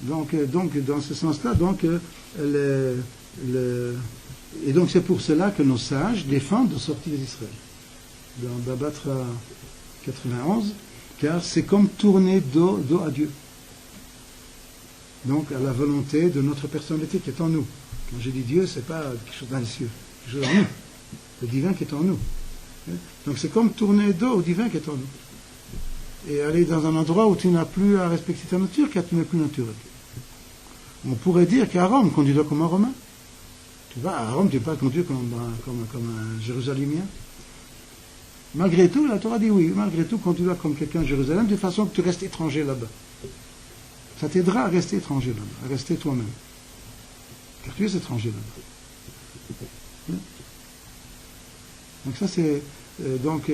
valeur. Donc dans ce sens-là, et donc c'est pour cela que nos sages défendent de sortir d'Israël. Dans Babatra 91, car c'est comme tourner dos à Dieu. Donc à la volonté de notre personnalité qui est en nous. Quand je dis Dieu, c'est pas quelque chose dans les cieux, quelque chose en nous. Le divin qui est en nous. Donc c'est comme tourner dos au divin qui est en nous. Et aller dans un endroit où tu n'as plus à respecter ta nature, car tu n'es plus naturel. On pourrait dire qu'à Rome, conduis-toi comme un Romain. Tu vas à Rome, tu n'es pas conduit comme un Jérusalémien. Malgré tout, la Torah dit oui, malgré tout, conduis-toi comme quelqu'un de Jérusalem, de façon que tu restes étranger là-bas. Ça t'aidera à rester étranger là-bas, à rester toi-même. Car tu es étranger là-bas. Donc ça c'est donc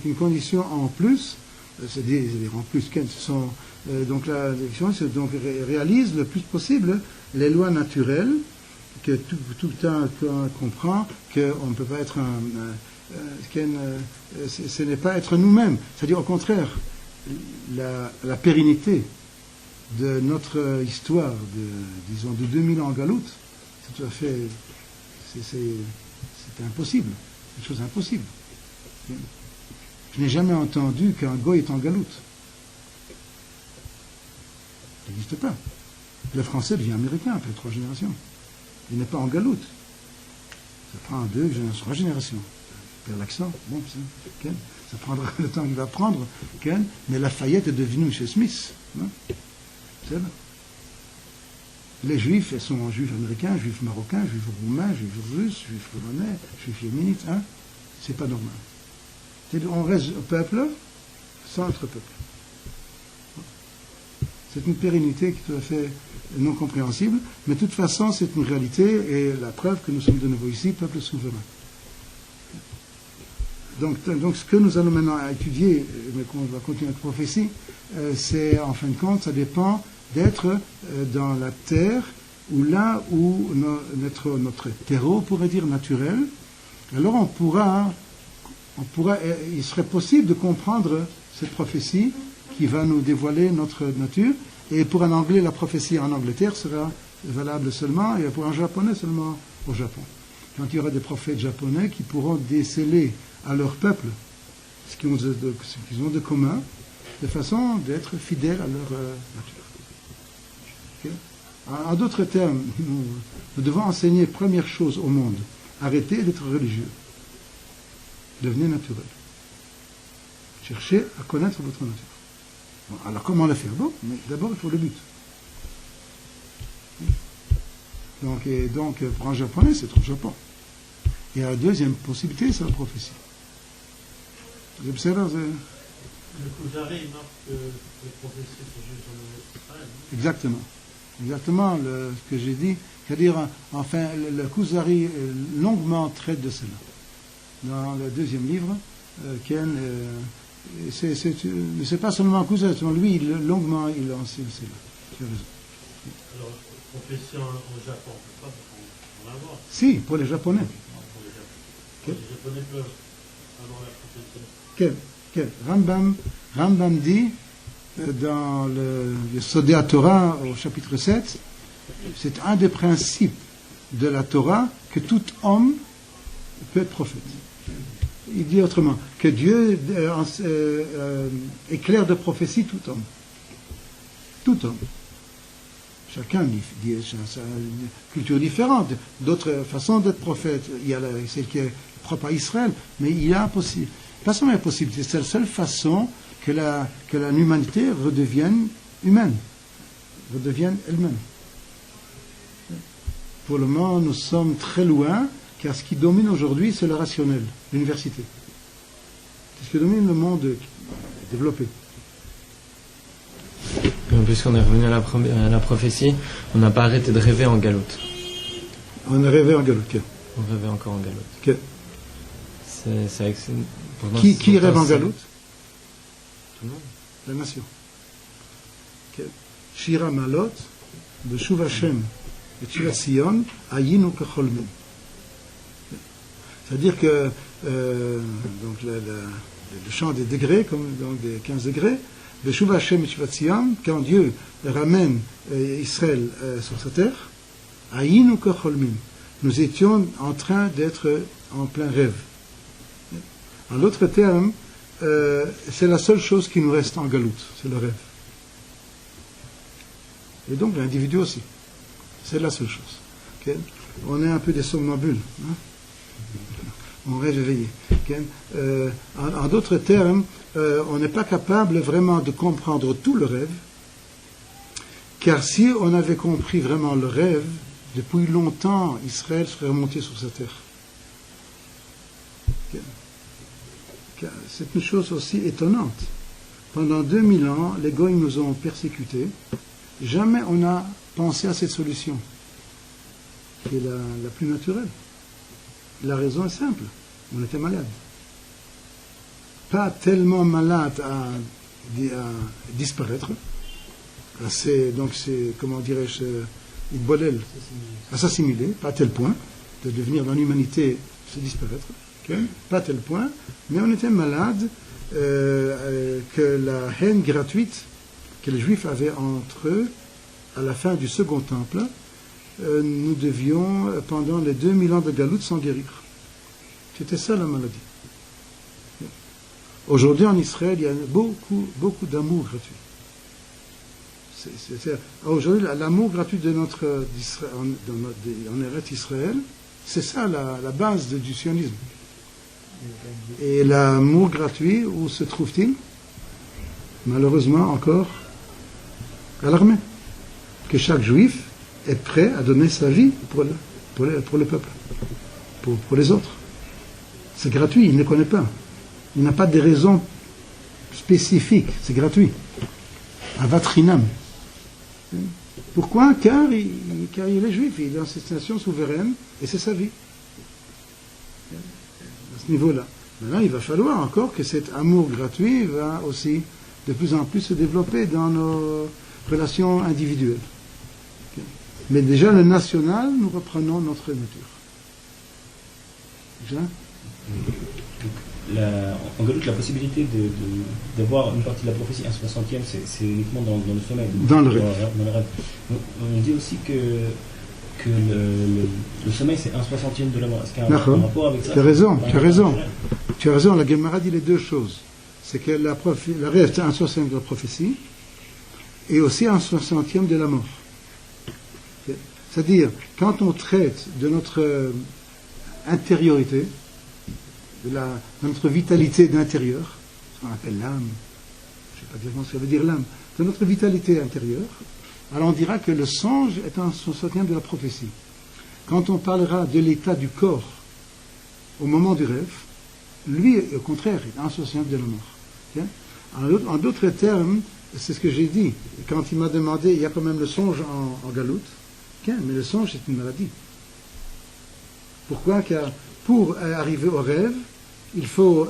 une condition en plus, c'est-à-dire en plus qu'elles sont donc la direction, c'est donc réalise le plus possible les lois naturelles que tout le temps qu'on comprend qu'on ne peut pas être ce n'est pas être nous-mêmes, c'est-à-dire au contraire la pérennité de notre histoire disons de 2000 ans en Galoute, c'est tout à fait c'est impossible, une chose impossible. Je n'ai jamais entendu qu'un goy est en Galoute. Ça n'existe pas. Le français devient américain après 3 générations. Il n'est pas en Galoute. Ça prend 2 générations, 3 générations. Perd l'accent, bon, ça prendra le temps qu'il va prendre, mais Lafayette est devenu chez Smith. Hein? C'est là. Les juifs, ils sont juifs américains, juifs marocains, juifs roumains, juifs russes, juifs polonais, juifs yéménites. Hein? C'est pas normal. On reste au peuple sans être peuple. C'est une pérennité qui est tout à fait non compréhensible, mais de toute façon, c'est une réalité et la preuve que nous sommes de nouveau ici, peuple souverain. Donc ce que nous allons maintenant étudier, mais qu'on va continuer avec prophétie, c'est en fin de compte, ça dépend d'être dans la terre ou là où notre terreau, on pourrait dire naturel. Alors il serait possible de comprendre cette prophétie qui va nous dévoiler notre nature. Et pour un Anglais, la prophétie en Angleterre sera valable seulement, et pour un Japonais seulement au Japon. Quand il y aura des prophètes japonais qui pourront déceler à leur peuple ce qu'ils ont de commun, de façon d'être fidèles à leur nature. Okay? En d'autres termes, nous devons enseigner première chose au monde, arrêtez d'être religieux, devenez naturel. Cherchez à connaître votre nature. Bon, alors comment le faire? Bon, mais d'abord il faut le but. Donc pour un japonais, c'est trop Japon. Et la deuxième possibilité, c'est la prophétie. Vous observez, le Kuzari marque que les prophéties sont juste en Israël. Exactement ce que j'ai dit. C'est-à-dire, enfin, le Kuzari longuement traite de cela. Dans le deuxième livre, Ken, mais c'est pas seulement un Kuzari, lui, longuement, il enseigne cela. Tu as raison. Alors, prophétie au Japon, on ne peut pas en avoir. Si, pour les Japonais. Non, pour les Japonais peuvent avoir la prophétie. Rambam dit dans le Sodea Torah au chapitre 7, c'est un des principes de la Torah que tout homme peut être prophète. Il dit autrement, que Dieu éclaire de prophétie tout homme. Tout homme. Chacun dit sa culture différente, d'autres façons d'être prophète. Il y a celle qui est propre à Israël, mais il y a possible. Pas seulement la possibilité, c'est la seule façon que l'humanité redevienne humaine, redevienne elle-même. Pour le moment, nous sommes très loin, car ce qui domine aujourd'hui, c'est le rationnel, l'université. C'est ce qui domine le monde développé. Puisqu'on est revenu à la prophétie, on n'a pas arrêté de rêver en galoute. On a rêvé en galoute. On rêvait encore en galoute. Okay. Qui rêve en galoute? Tout le monde. La nation. Okay. Shira Malot, Beshuv Hashem, et Shiva Sion, Ayinu Kacholmin. C'est-à-dire que donc le chant des degrés, comme donc des 15 degrés, Beshuv Hashem et Shiva Sion, quand Dieu ramène Israël sur sa terre, Ayinu Kacholmin. Nous étions en train d'être en plein rêve. En d'autres termes, c'est la seule chose qui nous reste en galoute, c'est le rêve. Et donc l'individu aussi. C'est la seule chose. Okay? On est un peu des somnambules. Hein? On rêve éveillé. Okay? En d'autres termes, on n'est pas capable vraiment de comprendre tout le rêve, car si on avait compris vraiment le rêve, depuis longtemps, Israël serait remonté sur sa terre. Okay? C'est une chose aussi étonnante. Pendant 2000 ans, les Goïs nous ont persécutés. Jamais on n'a pensé à cette solution, qui est la plus naturelle. La raison est simple. On était malade. Pas tellement malade à disparaître. Donc c'est, comment dirais-je, à s'assimiler, pas à tel point, de devenir dans l'humanité, se disparaître. Okay? Pas à tel point, mais on était malade que la haine gratuite que les Juifs avaient entre eux à la fin du second temple, nous devions, pendant les 2000 ans de galoute, s'en guérir. C'était ça la maladie. Aujourd'hui en Israël, il y a beaucoup d'amour gratuit. Aujourd'hui, l'amour gratuit de en Eretz Israël, c'est ça la base du sionisme. Et l'amour gratuit, où se trouve-t-il? Malheureusement encore à l'armée. Que chaque juif est prêt à donner sa vie pour le peuple, pour les autres. C'est gratuit, il ne connaît pas. Il n'a pas de raison spécifique, c'est gratuit. Avatrinam. Pourquoi? Car il est juif, il est dans cette nation souveraine et c'est sa vie. À ce niveau-là. Maintenant, il va falloir encore que cet amour gratuit va aussi de plus en plus se développer dans nos relations individuelles. Okay. Mais déjà, le national, nous reprenons notre nature. Déjà? En galoute, la possibilité d'avoir une partie de la prophétie, un 60e, c'est uniquement dans le sommeil. Dans le rêve. On dit aussi que le sommeil, c'est un 60e de la mort. Est-ce qu'il y a un rapport avec ça? Tu as raison. La Gemara dit les deux choses. C'est que la rêve, c'est un 60e de la prophétie, et aussi un 60e de la mort. C'est-à-dire, quand on traite de notre intériorité, de notre vitalité d'intérieur, ce qu'on appelle l'âme, je ne sais pas dire ce que ça veut dire l'âme, de notre vitalité intérieure, alors on dira que le songe est un 60e de la prophétie. Quand on parlera de l'état du corps au moment du rêve, lui, au contraire, est un 60e de la mort. Okay? En d'autres termes, c'est ce que j'ai dit. Quand il m'a demandé, il y a quand même le songe en galoute, okay? Mais le songe, c'est une maladie. Pourquoi? Car pour arriver au rêve, il faut,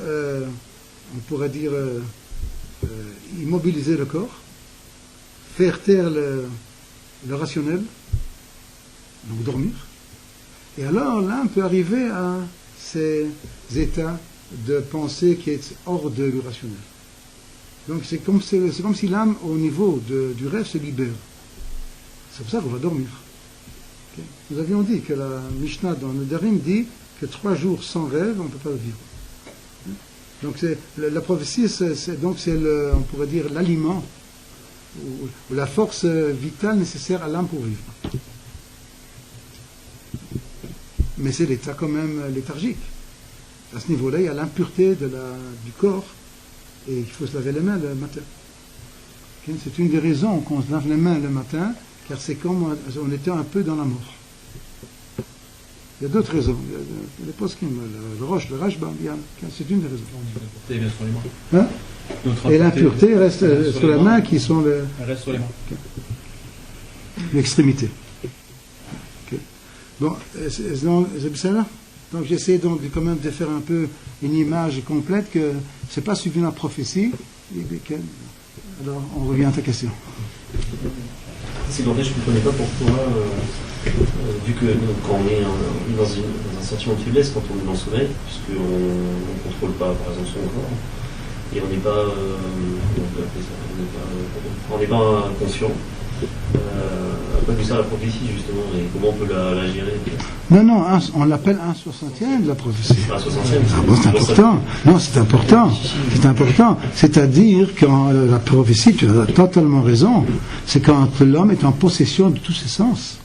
on pourrait dire, immobiliser le corps, faire taire le rationnel, donc dormir. Et alors là, on peut arriver à ces états de pensée qui est hors du rationnel. Donc c'est comme si l'âme, au niveau du rêve, se libère. C'est pour ça qu'on va dormir. Okay. Nous avions dit que la Mishnah dans le Nedarim dit que 3 jours sans rêve, on ne peut pas vivre. Donc la prophétie, on pourrait dire l'aliment ou la force vitale nécessaire à l'âme pour vivre. Mais c'est l'état quand même léthargique. À ce niveau-là, il y a l'impureté du corps et il faut se laver les mains le matin. Okay? C'est une des raisons qu'on se lave les mains le matin, car c'est comme on était un peu dans la mort. Il y a d'autres raisons. Les poskim, le roche, le rashba, c'est une des raisons. L'impureté vient sur les mains. Hein? Et l'impureté reste sur les mains qui sont Elle reste sur les mains. l'extrémité. Okay. Bon, c'est ça là. Donc j'essaie donc quand même de faire un peu une image complète que c'est pas suivi la prophétie. Alors on revient à ta question. C'est qu'en fait, je ne comprenais pas pourquoi, vu que quand on est dans un sentiment de faiblesse, quand on est dans le sommeil, puisqu'on ne contrôle pas, par exemple, son corps, et on n'est pas, on n'est pas conscient. Pas vu ça la prophétie, justement, et comment on peut la gérer? Non, on l'appelle un 60e de la prophétie. Un 60e, c'est important. Non, c'est important. C'est important. C'est-à-dire quand la prophétie, tu as totalement raison, c'est quand l'homme est en possession de tous ses sens.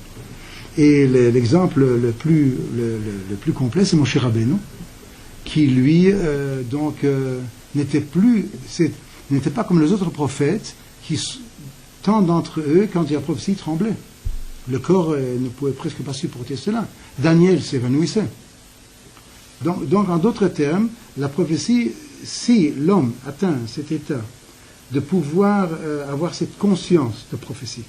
Et l'exemple le plus complet, c'est Moshe Rabbeinu, qui lui, n'était pas comme les autres prophètes, qui tant d'entre eux, quand il y a prophétie, tremblaient. Le corps ne pouvait presque pas supporter cela. Daniel s'évanouissait. Donc, en d'autres termes, la prophétie, si l'homme atteint cet état de pouvoir avoir cette conscience de prophétie,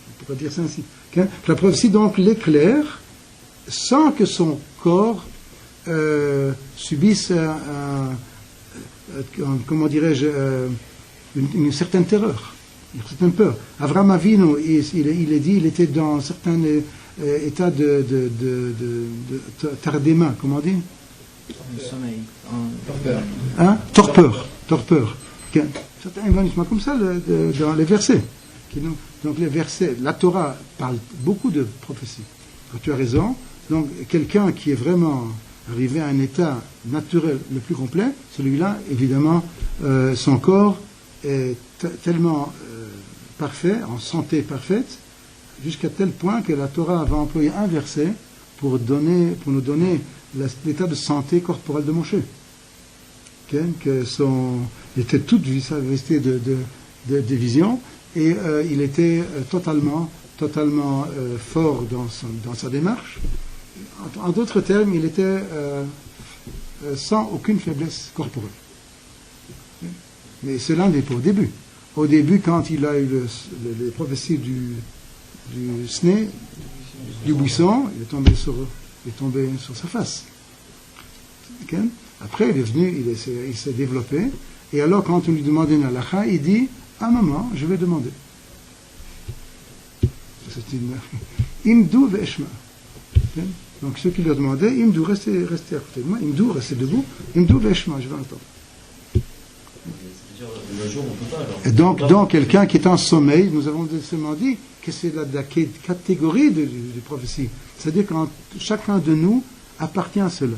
on pourrait dire ça ainsi, la prophétie donc l'éclaire sans que son corps subisse, comment dirais-je, une certaine terreur. Une certaine peur. Avraham Avinu, il était dans un certain état de tardéma, comment on dit? Sommeil. Torpeur. Certains évanouissements comme ça dans les versets. Donc les versets, la Torah parle beaucoup de prophétie. Tu as raison. Donc quelqu'un qui est vraiment arrivé à un état naturel le plus complet, celui-là, évidemment, son corps est tellement parfait, en santé parfaite, jusqu'à tel point que la Torah va employer un verset pour nous donner l'état de santé corporelle de Moshe. Okay? Il était tout vesté de vision et il était totalement fort dans sa démarche. En d'autres termes, il était sans aucune faiblesse corporelle. Mais cela n'est pas au début. Au début, quand il a eu les prophéties du sné, du buisson, il est tombé sur sa face. Okay? Après, il est venu, il s'est développé. Et alors, quand on lui demandait une halakha, il dit, un moment, je vais demander. C'est une imdou ve'eshma. Okay? Donc, ceux qui lui ont demandé, imdou, restez à côté de moi, imdou, restez debout, imdou ve'eshma, je vais entendre. Et donc quelqu'un qui est en sommeil, nous avons seulement dit que c'est la catégorie de prophétie. C'est-à-dire que chacun de nous appartient à cela.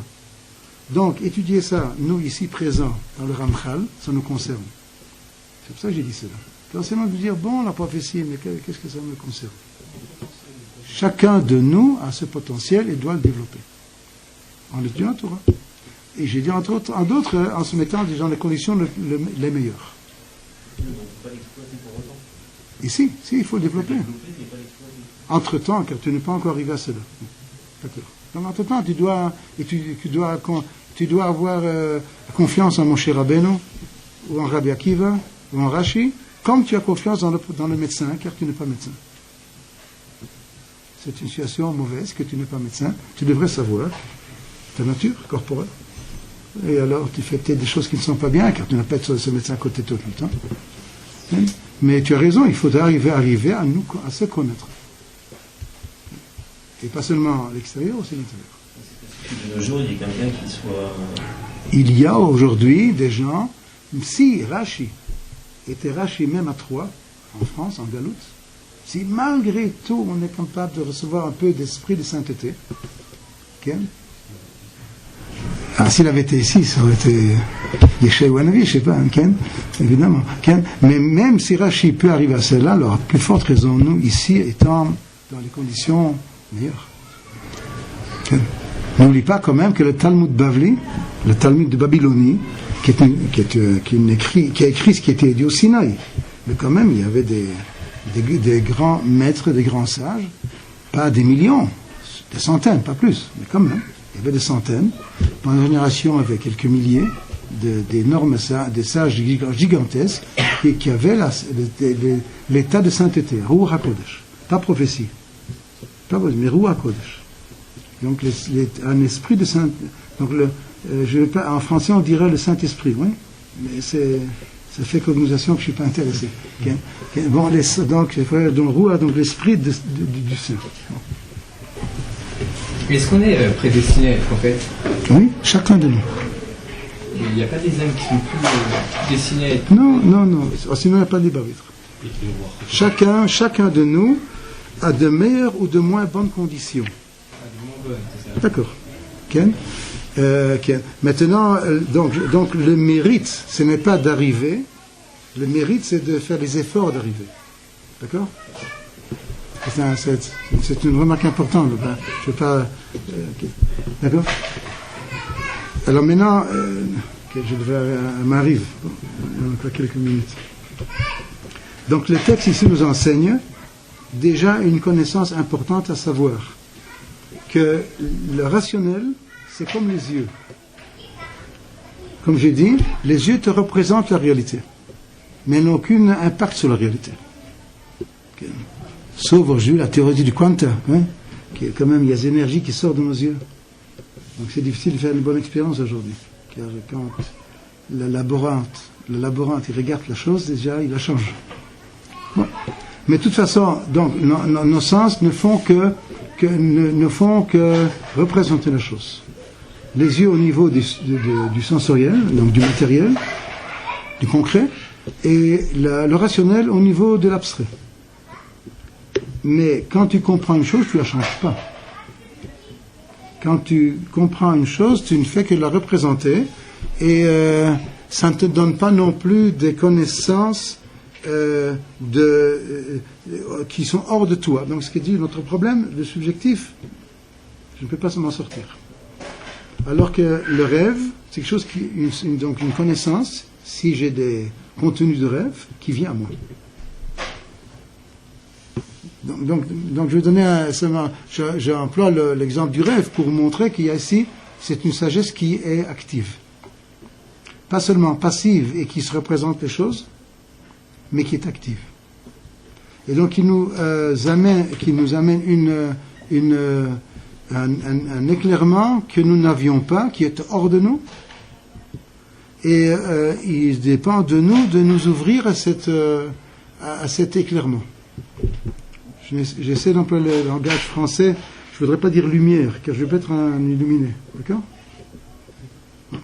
Donc, étudier ça, nous ici présents, dans le Ramchal, ça nous concerne. C'est pour ça que j'ai dit cela. C'est seulement de dire, bon, la prophétie, mais qu'est-ce que ça me concerne? Chacun de nous a ce potentiel et doit le développer. En étudiant la Torah. Et j'ai dit en d'autres, en se mettant dans les conditions les meilleures. Et si, il faut le développer. Entre-temps, car tu n'es pas encore arrivé à cela. D'accord. Donc, entre-temps, tu dois avoir confiance en Moshe Rabbeinu, ou en Rabbi Akiva, ou en Rashi, comme tu as confiance dans le médecin, car tu n'es pas médecin. C'est une situation mauvaise que tu n'es pas médecin. Tu devrais savoir ta nature corporelle. Et alors, tu fais peut-être des choses qui ne sont pas bien, car tu n'as pas ce médecin à côté de toi tout le temps. Mais tu as raison, il faut arriver à se connaître. Et pas seulement à l'extérieur, aussi à l'intérieur. De nos jours, il y a quelqu'un qui soit... Il y a aujourd'hui des gens, si Rashi était Rashi même à Troyes, en France, en Galoute, si malgré tout on est capable de recevoir un peu d'esprit de sainteté, okay? S'il avait été ici, ça aurait été Yeshua Wanavi, je ne sais pas, Ken, évidemment. Ken. Mais même si Rashi peut arriver à cela, alors à plus forte raison, nous, ici, étant dans les conditions meilleures. Ken. N'oublie pas quand même que le Talmud Bavli, le Talmud de Babylonie, qui a écrit ce qui était dit au Sinaï, mais quand même, il y avait des grands maîtres, des grands sages, pas des millions, Des centaines, pas plus, mais quand même. Il y avait des centaines. Dans une génération avec quelques milliers d'énormes des sages gigantesques qui avaient l'état de sainteté, Ruach HaKodesh. Pas prophétie. Pas prophétie, mais Ruach HaKodesh. Donc un esprit de saint. Donc en français on dirait le Saint-Esprit, oui. Mais ça fait cognotation que je ne suis pas intéressé. Okay. Bon, donc Ruach, donc l'esprit du Saint. Est-ce qu'on est prédestiné à être prophète? Oui, chacun de nous. Il n'y a pas des âmes qui sont plus destinées à être... Non. Sinon, il n'y a pas de libre arbitre. Chacun de nous a de meilleures ou de moins bonnes conditions. D'accord. Ken. Maintenant, donc le mérite, ce n'est pas d'arriver. Le mérite, c'est de faire les efforts d'arriver. D'accord? C'est une remarque importante. Je ne veux pas... D'accord? Alors maintenant, m'arrive. Il y a encore quelques minutes. Donc le texte ici nous enseigne déjà une connaissance importante, à savoir que le rationnel, c'est comme les yeux. Comme j'ai dit, les yeux te représentent la réalité, mais n'ont aucun impact sur la réalité. Sauf aujourd'hui la théorie du quantum, hein, qui est quand même, il y a des énergies qui sortent de nos yeux. Donc c'est difficile de faire une bonne expérience aujourd'hui. Car quand le laborante il regarde la chose, déjà il la change. Bon. Mais de toute façon, donc nos sens ne font que représenter la chose. Les yeux au niveau du sensoriel, donc du matériel, du concret, et le rationnel au niveau de l'abstrait. Mais quand tu comprends une chose, tu ne la changes pas. Quand tu comprends une chose, tu ne fais que la représenter, et ça ne te donne pas non plus des connaissances qui sont hors de toi. Donc ce qui dit notre problème, le subjectif, je ne peux pas m'en sortir. Alors que le rêve, c'est quelque chose donc une connaissance, si j'ai des contenus de rêve, qui vient à moi. Donc je vais donner j'emploie l'exemple du rêve pour montrer qu'il y a ici, c'est une sagesse qui est active. Pas seulement passive et qui se représente les choses, mais qui est active. Et donc qui nous amène un éclairement que nous n'avions pas, qui est hors de nous. Et il dépend de nous ouvrir à cet éclairement. J'essaie d'employer le langage français. Je ne voudrais pas dire lumière, car je veux être un illuminé. D'accord? Je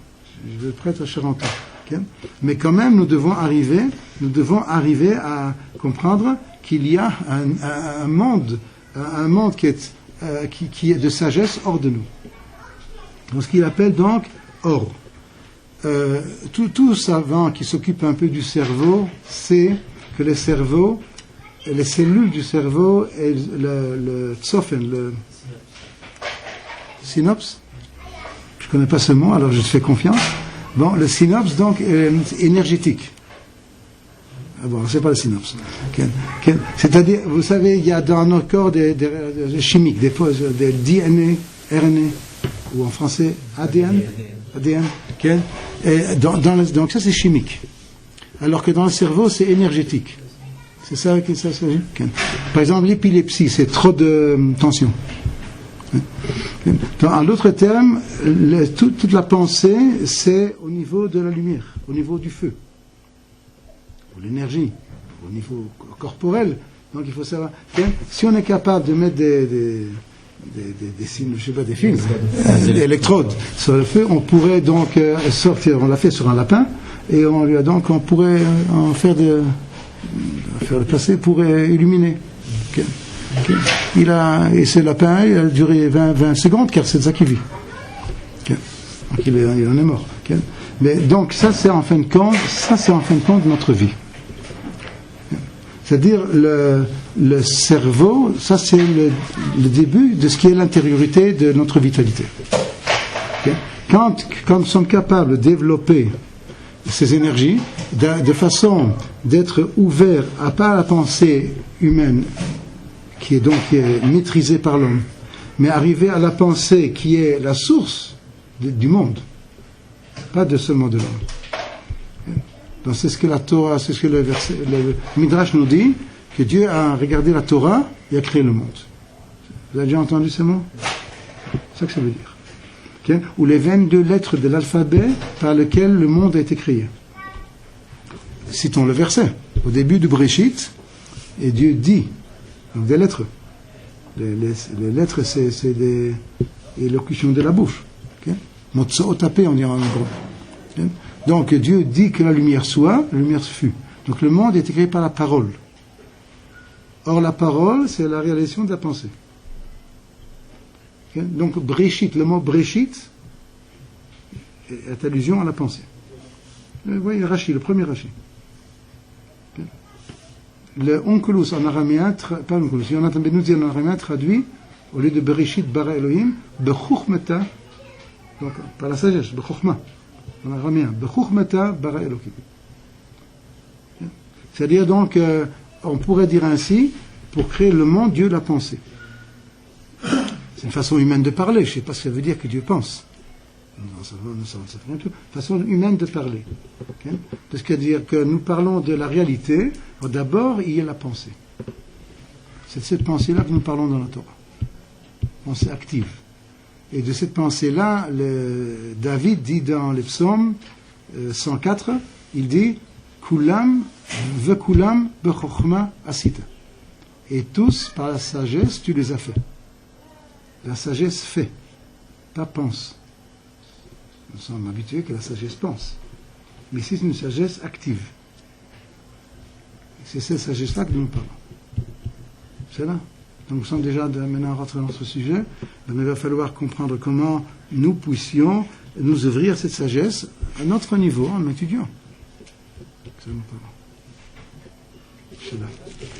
veux être à Charenton. Okay? Mais quand même, nous devons arriver à comprendre qu'il y a un monde qui est de sagesse hors de nous. Donc, ce qu'il appelle donc or. Tout savant qui s'occupe un peu du cerveau sait que les cellules du cerveau et le tsofen, le synapse, je ne connais pas ce mot, alors je te fais confiance. Bon, le synapse donc est énergétique. Ah bon, c'est pas le synapse. C'est-à-dire, vous savez, il y a dans notre corps des chimiques, des DNA, RNA, ou en français ADN. Et donc ça c'est chimique. Alors que dans le cerveau c'est énergétique. C'est ça que ça s'agit. Par exemple, l'épilepsie, c'est trop de tension. En d'autres termes, toute la pensée, c'est au niveau de la lumière, au niveau du feu, ou l'énergie, au niveau corporel. Donc il faut savoir. Si on est capable de mettre des fils, des électrodes sur le feu, on pourrait donc sortir. On l'a fait sur un lapin, et on pourrait en faire le passer pour illuminer. Et ce lapin, il a duré 20 secondes, car c'est de ça qu'il vit. Donc il en est mort. Mais donc ça c'est en fin de compte notre vie. C'est-à-dire le cerveau, ça c'est le début de ce qui est l'intériorité de notre vitalité. Quand nous sommes capables de développer ces énergies de façon d'être ouverts à pas la pensée humaine qui est maîtrisée par l'homme, mais arriver à la pensée qui est la source du monde, pas seulement de l'homme. Donc c'est ce que la Torah, c'est ce que le Midrash nous dit, que Dieu a regardé la Torah et a créé le monde. Vous avez déjà entendu ce mot? C'est ça que ça veut dire. Okay? Ou les 22 lettres de l'alphabet par lesquelles le monde a été créé. Citons le verset. Au début du Bréchit, et Dieu dit, donc des lettres. Les lettres, c'est des élocutions de la bouche. Okay? Motso tapé, on dirait en hébreu. Okay? Donc Dieu dit que la lumière soit, la lumière fut. Donc le monde a été créé par la parole. Or la parole, c'est la réalisation de la pensée. Okay? Donc Bréchit, le mot Bréchit est allusion à la pensée. Vous voyez Rashi, le premier Rashi. Okay? Le onkelos en araméen, pas onkelos, Yonatan Benouzi en araméen traduit, au lieu de Bereshit bara Elohim, Bechuchmeta, donc par la sagesse, Bechuchma, en araméen, Bechuchmeta bara Elohim. Okay? C'est-à-dire donc, on pourrait dire ainsi, pour créer le monde, Dieu l'a pensé. C'est une façon humaine de parler, je ne sais pas ce que ça veut dire que Dieu pense. Une façon humaine de parler. Okay? C'est-à-dire que nous parlons de la réalité, d'abord il y a la pensée. C'est de cette pensée-là que nous parlons dans la Torah. Pensée active. Et de cette pensée-là, David dit dans les psaumes 104, il dit Kulam vekulam bechochma asita. Et tous, par la sagesse, tu les as fait. La sagesse fait, pas pense. Nous sommes habitués que la sagesse pense. Mais ici, c'est une sagesse active. C'est cette sagesse-là que nous parlons. C'est là. Donc, nous sommes déjà maintenant rentrés dans ce sujet. Il va falloir comprendre comment nous puissions nous ouvrir cette sagesse à notre niveau en étudiant. C'est là.